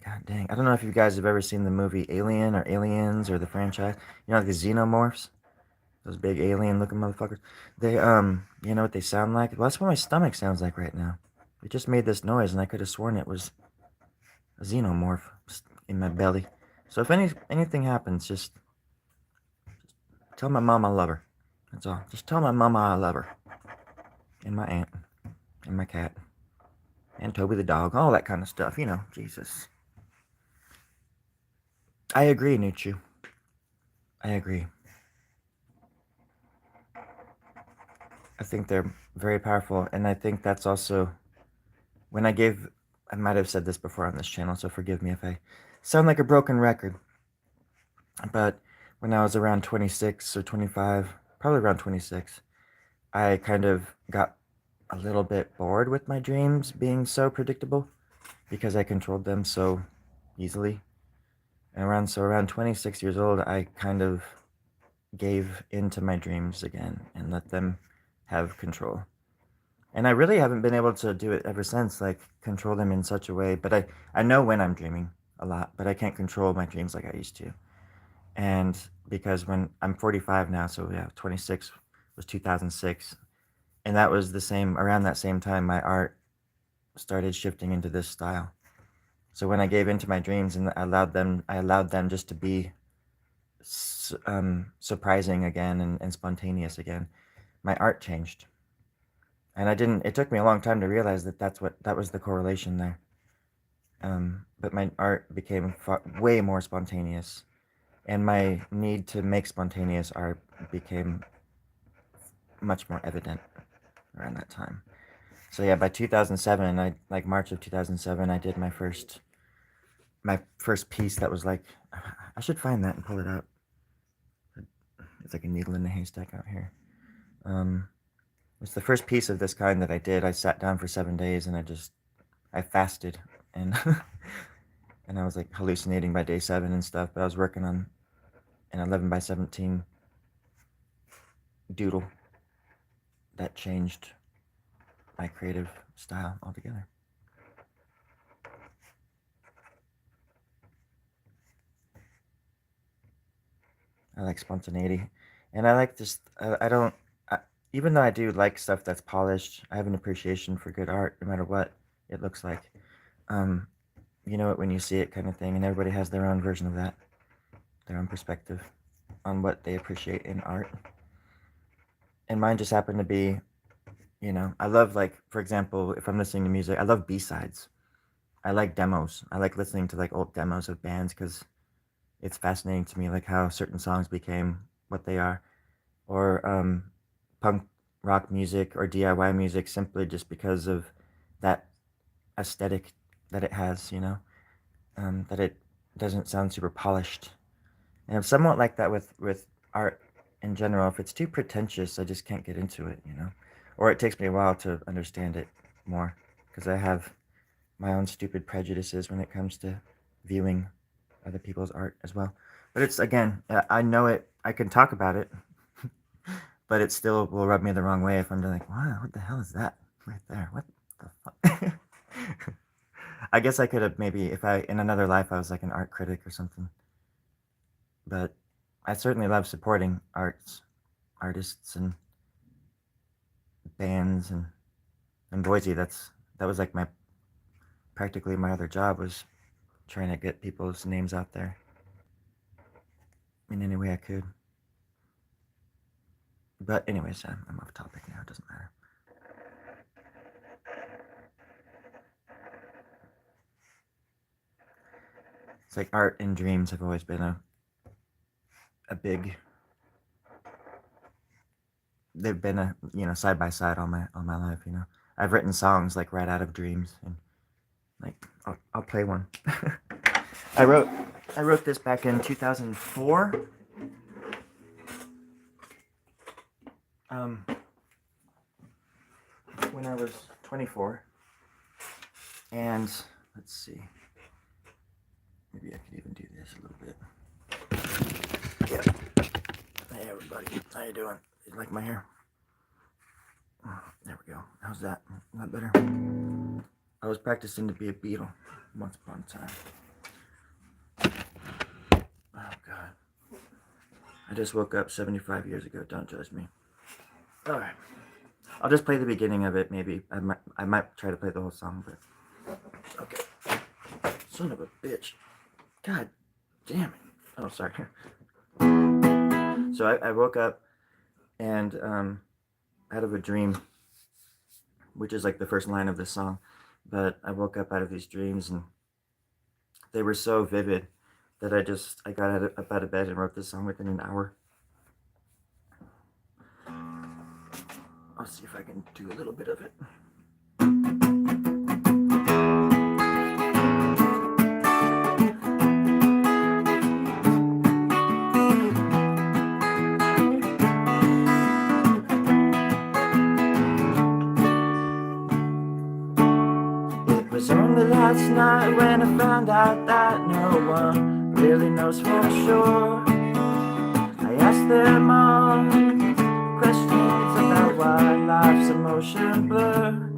God dang. I don't know if you guys have ever seen the movie Alien or Aliens or the franchise. Like the xenomorphs? Those big alien looking motherfuckers. They, you know what they sound like? Well, that's what my stomach sounds like right now. It just made this noise and I could have sworn it was a xenomorph in my belly. So if anything happens, just tell my mom I love her. That's all. Just tell my mama I love her. And my aunt. And my cat. And Toby the dog. All that kind of stuff. Jesus. I agree, Nuchu. I agree. I think they're very powerful, and I think that's also when I might have said this before on this channel, so forgive me if I sound like a broken record, but when I was around 26 or 25, probably around 26, I kind of got a little bit bored with my dreams being so predictable because I controlled them so easily. And around 26 years old, I kind of gave into my dreams again and let them have control. And I really haven't been able to do it ever since, like control them in such a way. But I know when I'm dreaming a lot, but I can't control my dreams like I used to. And because when I'm 45 now, so yeah, 26 was 2006. And that was around that same time, my art started shifting into this style. So when I gave into my dreams and I allowed them just to be surprising again and spontaneous again, my art changed. And it took me a long time to realize that was the correlation there. But my art became way more spontaneous, and my need to make spontaneous art became much more evident around that time. So yeah, by 2007, like March of 2007, I did my first piece that was like, I should find that and pull it out. It's like a needle in a haystack out here. It's the first piece of this kind that I did. I sat down for 7 days and I fasted, and and I was like hallucinating by day 7 and stuff. But I was working on an 11 by 17 doodle that changed my creative style altogether. I like spontaneity, and I like just even though I do like stuff that's polished, I have an appreciation for good art, no matter what it looks like. You know it when you see it, kind of thing, and everybody has their own version of that, their own perspective on what they appreciate in art. And mine just happened to be, I love, like, for example, if I'm listening to music, I love B-sides. I like demos. I like listening to like old demos of bands because it's fascinating to me, like how certain songs became what they are, or punk rock music or DIY music, simply just because of that aesthetic that it has, that it doesn't sound super polished. And I'm somewhat like that with art in general. If it's too pretentious, I just can't get into it, or it takes me a while to understand it more because I have my own stupid prejudices when it comes to viewing other people's art as well. But it's, again, I know it, I can talk about it, but it still will rub me the wrong way if I'm like, wow, what the hell is that right there? What the fuck? I guess I could have maybe, if in another life I was like an art critic or something. But I certainly love supporting artists and bands, and in Boise, that was like practically my other job, was trying to get people's names out there in any way I could. But anyways, I'm off topic now, it doesn't matter. It's like art and dreams have always been they've been side by side all my life, I've written songs like right out of dreams, and like I'll play one. I wrote this back in 2004. When I was 24, and let's see, maybe I could even do this a little bit. Yeah. Hey everybody, how you doing? You like my hair? Oh, there we go. How's that? Not better? I was practicing to be a Beatle once upon a time. Oh God. I just woke up 75 years ago. Don't judge me. Alright. I'll just play the beginning of it, maybe. I might try to play the whole song, but... Okay. Son of a bitch. God damn it. Oh, sorry. So I woke up and out of a dream, which is like the first line of the song. But I woke up out of these dreams, and they were so vivid that I got up out of bed and wrote this song within an hour. I'll see if I can do a little bit of it. It was only last night when I found out that no one really knows for sure. I asked them all questions about why life's a motion blur.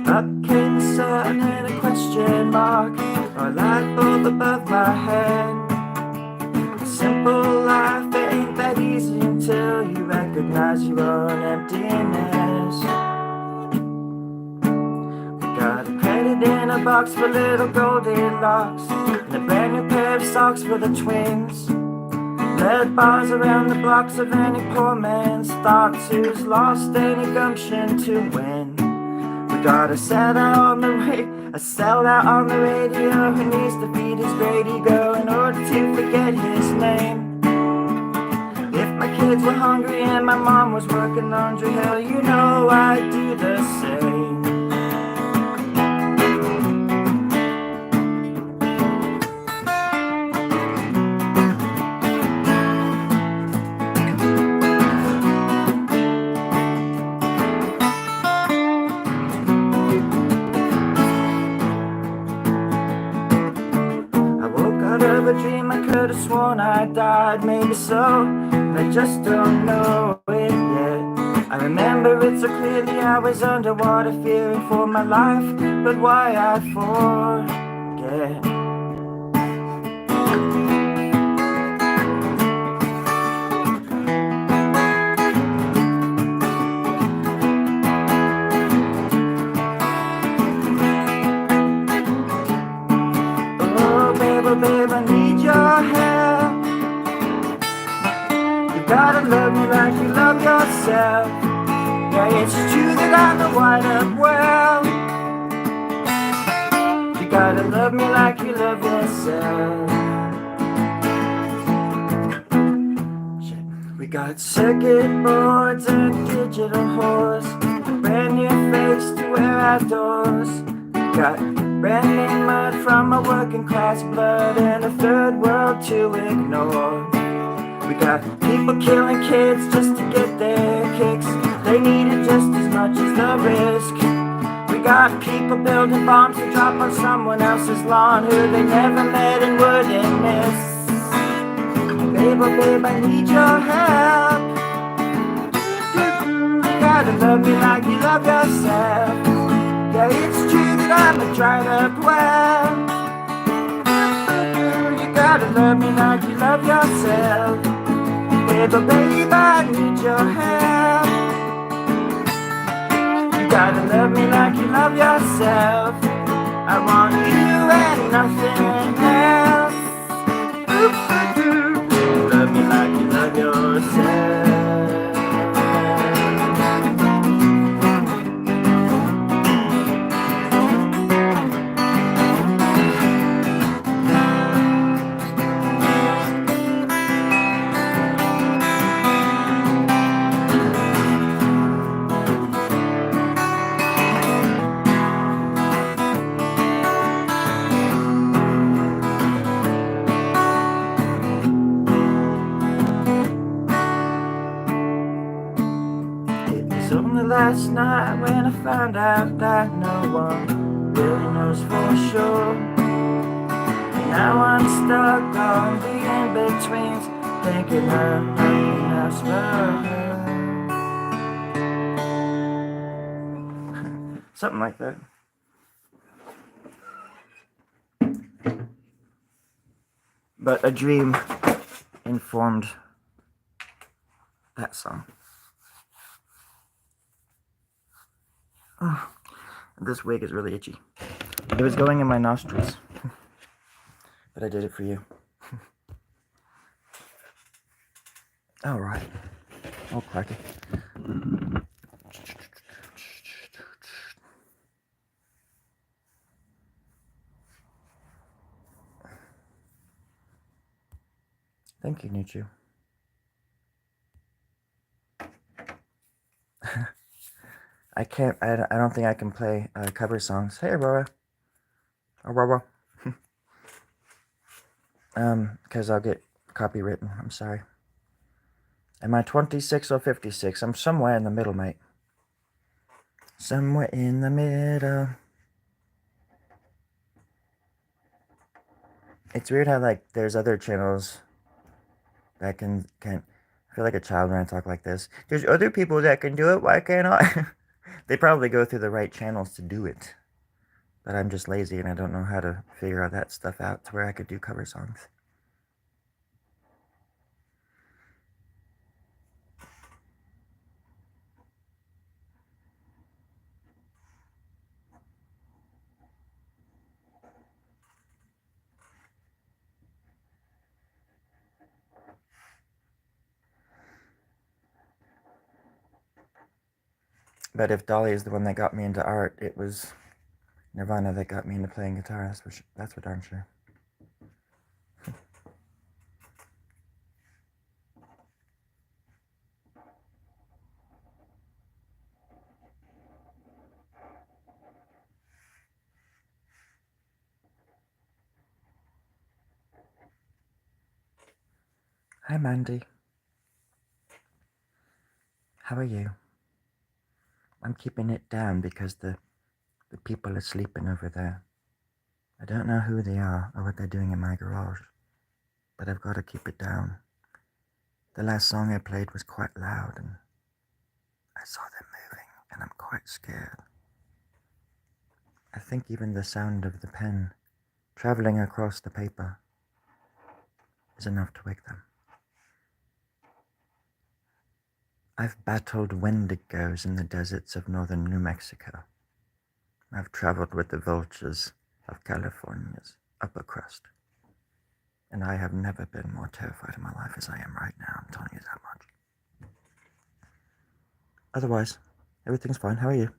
Up came the sun and a question mark, or a light bulb above my head. A simple life ain't that easy until you recognize your own emptiness. We got a credit in a box for little Goldilocks, and a brand new pair of socks for the twins. Red bars around the blocks of any poor man's thoughts who's lost any gumption to win. We got a sellout on the radio who needs to feed his great ego in order to forget his name. If my kids were hungry and my mom was working laundry, hell, you know I'd do the same. A dream, I could have sworn I died, maybe so, but I just don't know it yet. I remember it so clearly, I was underwater fearing for my life, but why I forget. Babe, I need your help. You gotta love me like you love yourself. Yeah, it's true that I'm a wind-up well. You gotta love me like you love yourself. Shit. We got circuit boards and digital whores, a brand new face to wear outdoors. Got brand new mud from a working class blood and a third world to ignore. We got people killing kids just to get their kicks. They need it just as much as the risk. We got people building bombs to drop on someone else's lawn who they never met and wouldn't miss. Babe, oh babe, I need your help. You gotta love me like you love yourself. Yeah, it's true that I'm a dried up well. You gotta love me like you love yourself. Baby, babe, I need your help. You gotta love me like you love yourself. I want you and nothing else. Love me like you love yourself. Only last night when I found out that no one really knows for sure. And now I'm stuck on the in-betweens, thinking of nothing else but her. Something like that. But a dream informed that song. Oh, this wig is really itchy. It was going in my nostrils, but I did it for you. All right. I'll crack it. Thank you, Nietzsche. I don't think I can play cover songs. Hey, Aurora. Aurora. Because I'll get copywritten. I'm sorry. Am I 26 or 56? I'm somewhere in the middle, mate. Somewhere in the middle. It's weird how, like, there's other channels that can I feel like a child when I talk like this. There's other people that can do it. Why can't I? They probably go through the right channels to do it. But I'm just lazy and I don't know how to figure all that stuff out to where I could do cover songs. But if Dolly is the one that got me into art, it was Nirvana that got me into playing guitar. That's for darn sure. Hi, Mandy. How are you? I'm keeping it down because the people are sleeping over there. I don't know who they are or what they're doing in my garage, but I've got to keep it down. The last song I played was quite loud, and I saw them moving, and I'm quite scared. I think even the sound of the pen traveling across the paper is enough to wake them. I've battled wendigos in the deserts of northern New Mexico. I've traveled with the vultures of California's upper crust. And I have never been more terrified in my life as I am right now. I'm telling you that much. Otherwise, everything's fine. How are you?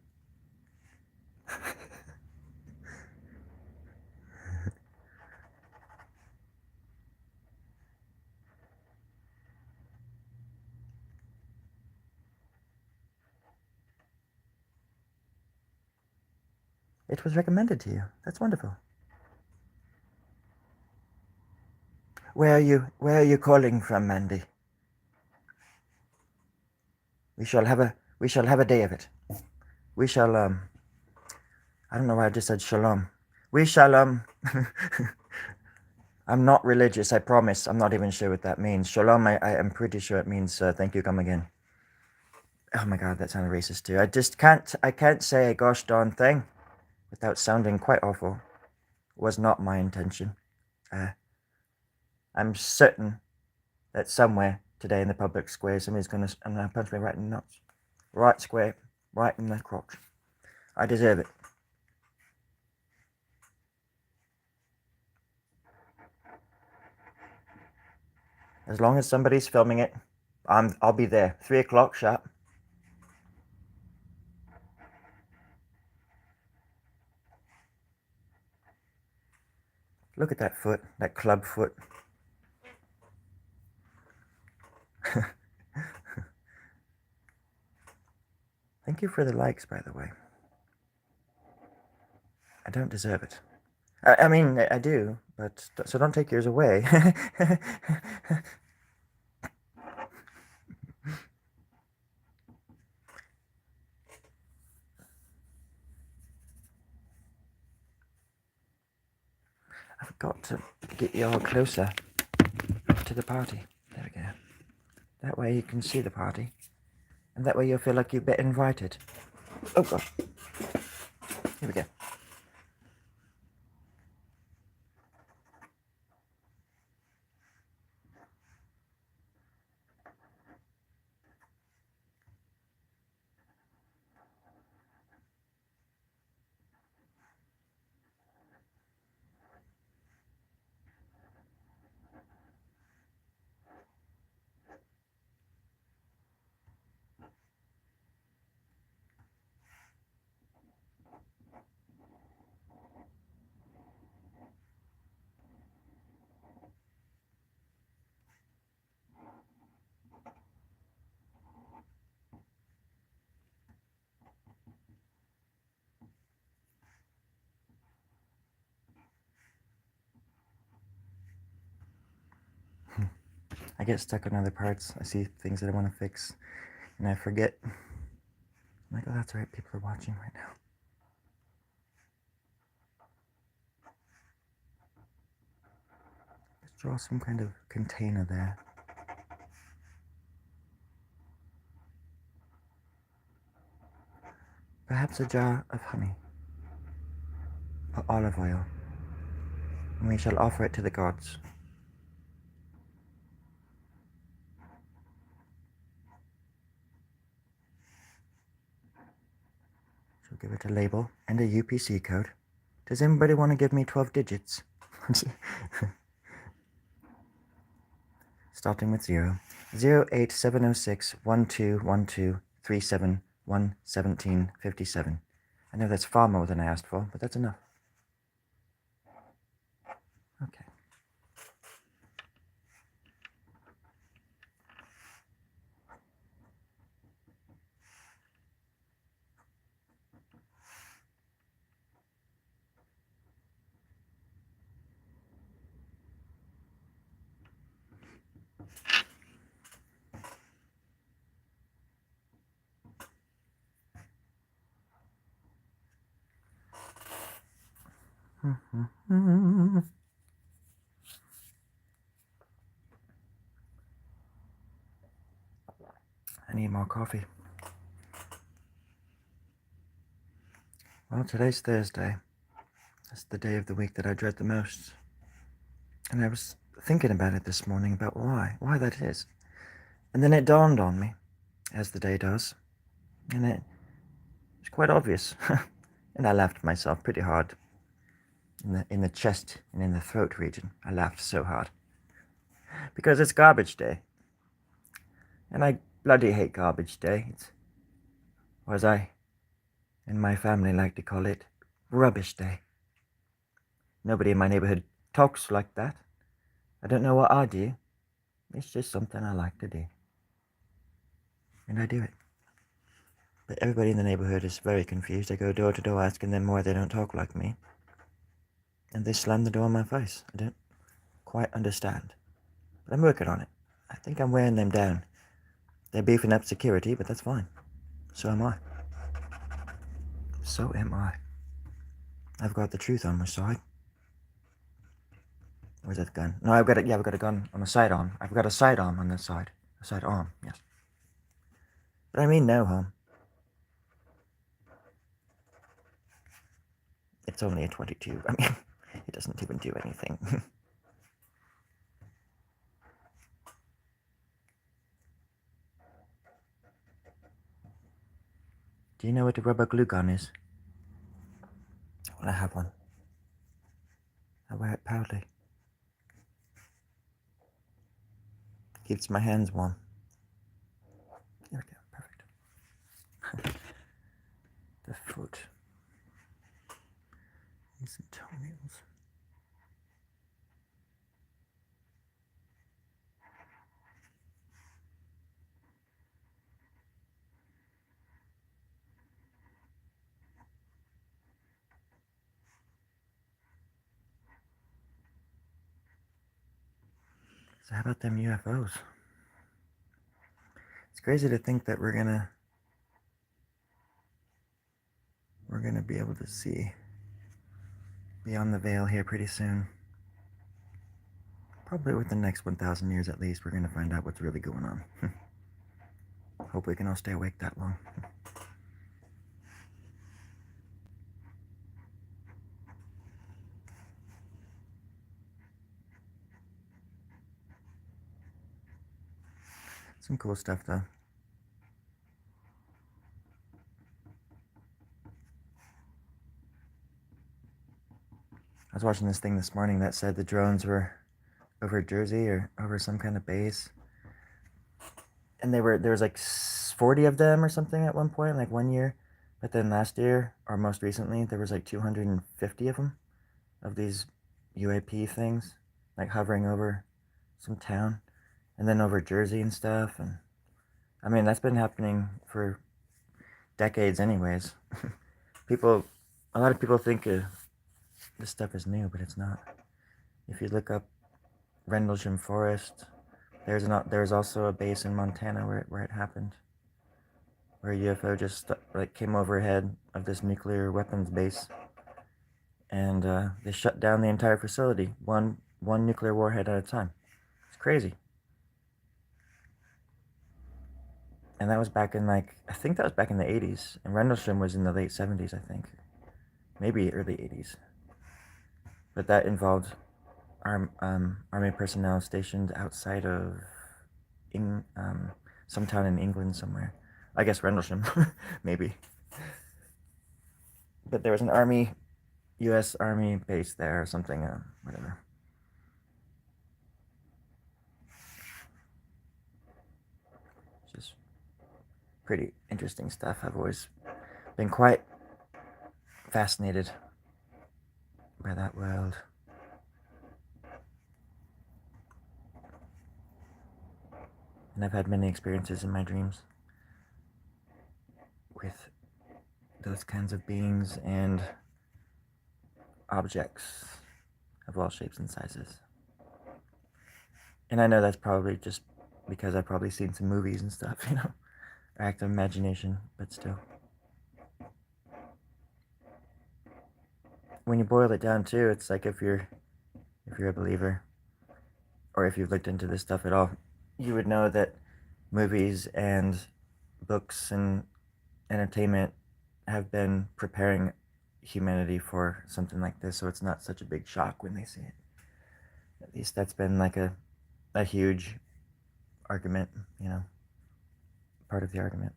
It was recommended to you. That's wonderful. Where are you calling from, Mandy? We shall have a day of it. We shall I don't know why I just said shalom. We shall I'm not religious, I promise. I'm not even sure what that means. Shalom, I am pretty sure it means thank you, come again. Oh my god, that sounded racist too. I can't say a gosh darn thing without sounding quite awful. Was not my intention. I'm certain that somewhere today in the public square somebody's gonna punch me right in the nuts. Right square, right in the crotch. I deserve it. As long as somebody's filming it, I'll be there. 3 o'clock sharp. Look at that foot, that club foot. Thank you for the likes, by the way. I don't deserve it. I mean, I do, but so don't take yours away. I've got to get you all closer to the party. There we go. That way you can see the party, and that way you'll feel like you've been invited. Oh god. Here we go. I get stuck on other parts. I see things that I want to fix, and I forget. I'm like, oh, that's right, people are watching right now. Let's draw some kind of container there. Perhaps a jar of honey, or olive oil, and we shall offer it to the gods. So give it a label and a UPC code. Does anybody want to give me 12 digits? Starting with 0. 08706 1212 37 1:17:57. I know that's far more than I asked for, but that's enough. Okay. I need more coffee. Well, today's Thursday. That's the day of the week that I dread the most. And I was thinking about it this morning, about why that is. And then it dawned on me, as the day does, and it was quite obvious. And I laughed myself pretty hard. In the chest and in the throat region, I laughed so hard. Because it's garbage day. And I bloody hate garbage day. Or as I and my family like to call it, rubbish day. Nobody in my neighborhood talks like that. I don't know what I do. It's just something I like to do. And I do it. But everybody in the neighborhood is very confused. I go door to door asking them why they don't talk like me. And they slam the door in my face. I don't quite understand. But I'm working on it. I think I'm wearing them down. They're beefing up security, but that's fine. So am I. So am I. I've got the truth on my side. Where's that gun? No, I've got a gun on the sidearm. I've got a sidearm on the side. A sidearm, yes. But I mean no harm. It's only a 22. I mean, it doesn't even do anything. Do you know what a rubber glue gun is? Well, I have one. I wear it proudly. Keeps my hands warm. There we go, perfect. The foot. And some toenails. So how about them UFOs? It's crazy to think that we're gonna be able to see beyond the veil here pretty soon. Probably within the next 1,000 years at least, we're gonna find out what's really going on. Hope we can all stay awake that long. Some cool stuff though. I was watching this thing this morning that said the drones were over Jersey or over some kind of base. And there was like 40 of them or something at one point, like 1 year. But then last year, or most recently, there was like 250 of them, of these UAP things, like hovering over some town. And then over Jersey and stuff. And I mean, that's been happening for decades anyways. A lot of people think this stuff is new, but it's not. If you look up Rendlesham Forest, there's also a base in Montana where it happened, where a UFO just like came overhead of this nuclear weapons base, and they shut down the entire facility, one nuclear warhead at a time. It's crazy. And that was back in I think that was back in the 80s, and Rendlesham was in the late 70s, I think, maybe early 80s. But that involved army personnel stationed outside of some town in England somewhere. I guess Rendlesham, maybe. But there was an U.S. Army base there or something, whatever. Just pretty interesting stuff. I've always been quite fascinated by that world. And I've had many experiences in my dreams with those kinds of beings and objects of all shapes and sizes. And I know that's probably just because I've probably seen some movies and stuff, active imagination, but still. When you boil it down too, it's like if you're a believer, or if you've looked into this stuff at all, you would know that movies and books and entertainment have been preparing humanity for something like this, so it's not such a big shock when they see it. At least that's been like a huge argument, part of the argument.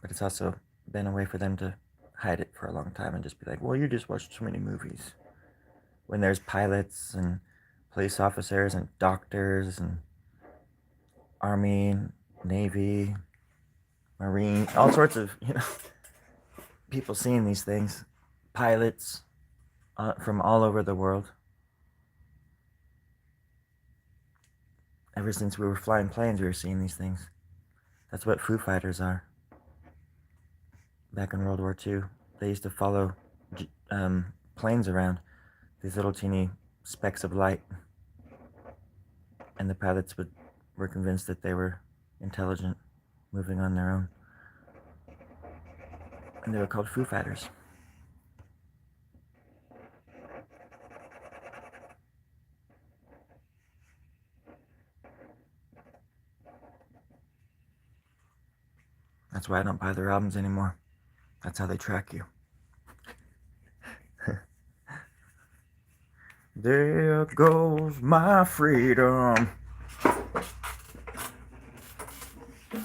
But it's also been a way for them to hide it for a long time and just be like, well, you just watched too many movies. When there's pilots and police officers and doctors and Army, Navy, Marine, all sorts of, people seeing these things, pilots from all over the world. Ever since we were flying planes, we were seeing these things. That's what Foo Fighters are. Back in World War II, they used to follow planes around, these little teeny specks of light, and the pilots were convinced that they were intelligent, moving on their own, and they were called Foo Fighters. That's why I don't buy their albums anymore. That's how they track you. There goes my freedom.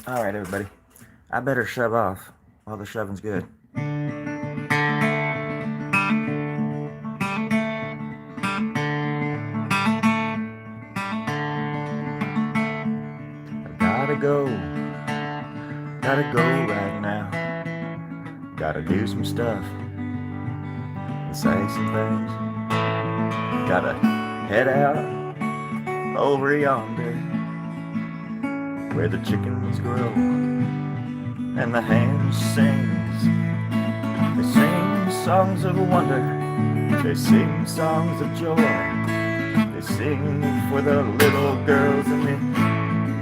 Alright, everybody. I better shove off while the shoving's good. I gotta go right now. Gotta do some stuff and say some things. Gotta head out over yonder where the chickens grow and the hens sings. They sing songs of wonder, they sing songs of joy, they sing for the little girls and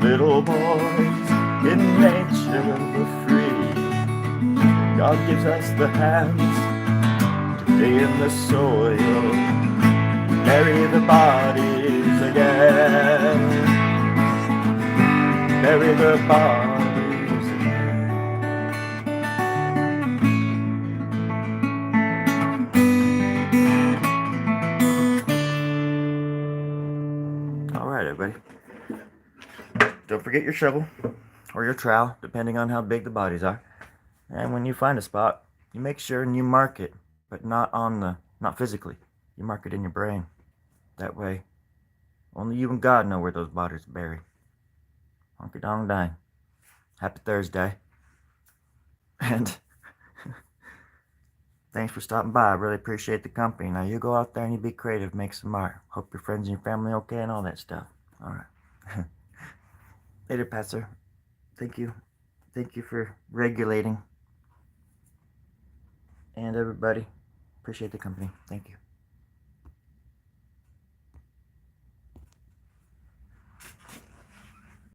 the little boys in nature the free. God gives us the hands to dig in the soil, bury the bodies again, bury the bodies again. Alright, everybody. Don't forget your shovel or your trowel, depending on how big the bodies are. And when you find a spot, you make sure and you mark it, but not physically. You mark it in your brain. That way, only you and God know where those bodies are buried. Honky dong dang. Happy Thursday. And thanks for stopping by. I really appreciate the company. Now you go out there and you be creative, make some art. Hope your friends and your family okay and all that stuff. Alright. Later, Pastor. Thank you. Thank you for regulating. And everybody, appreciate the company. Thank you.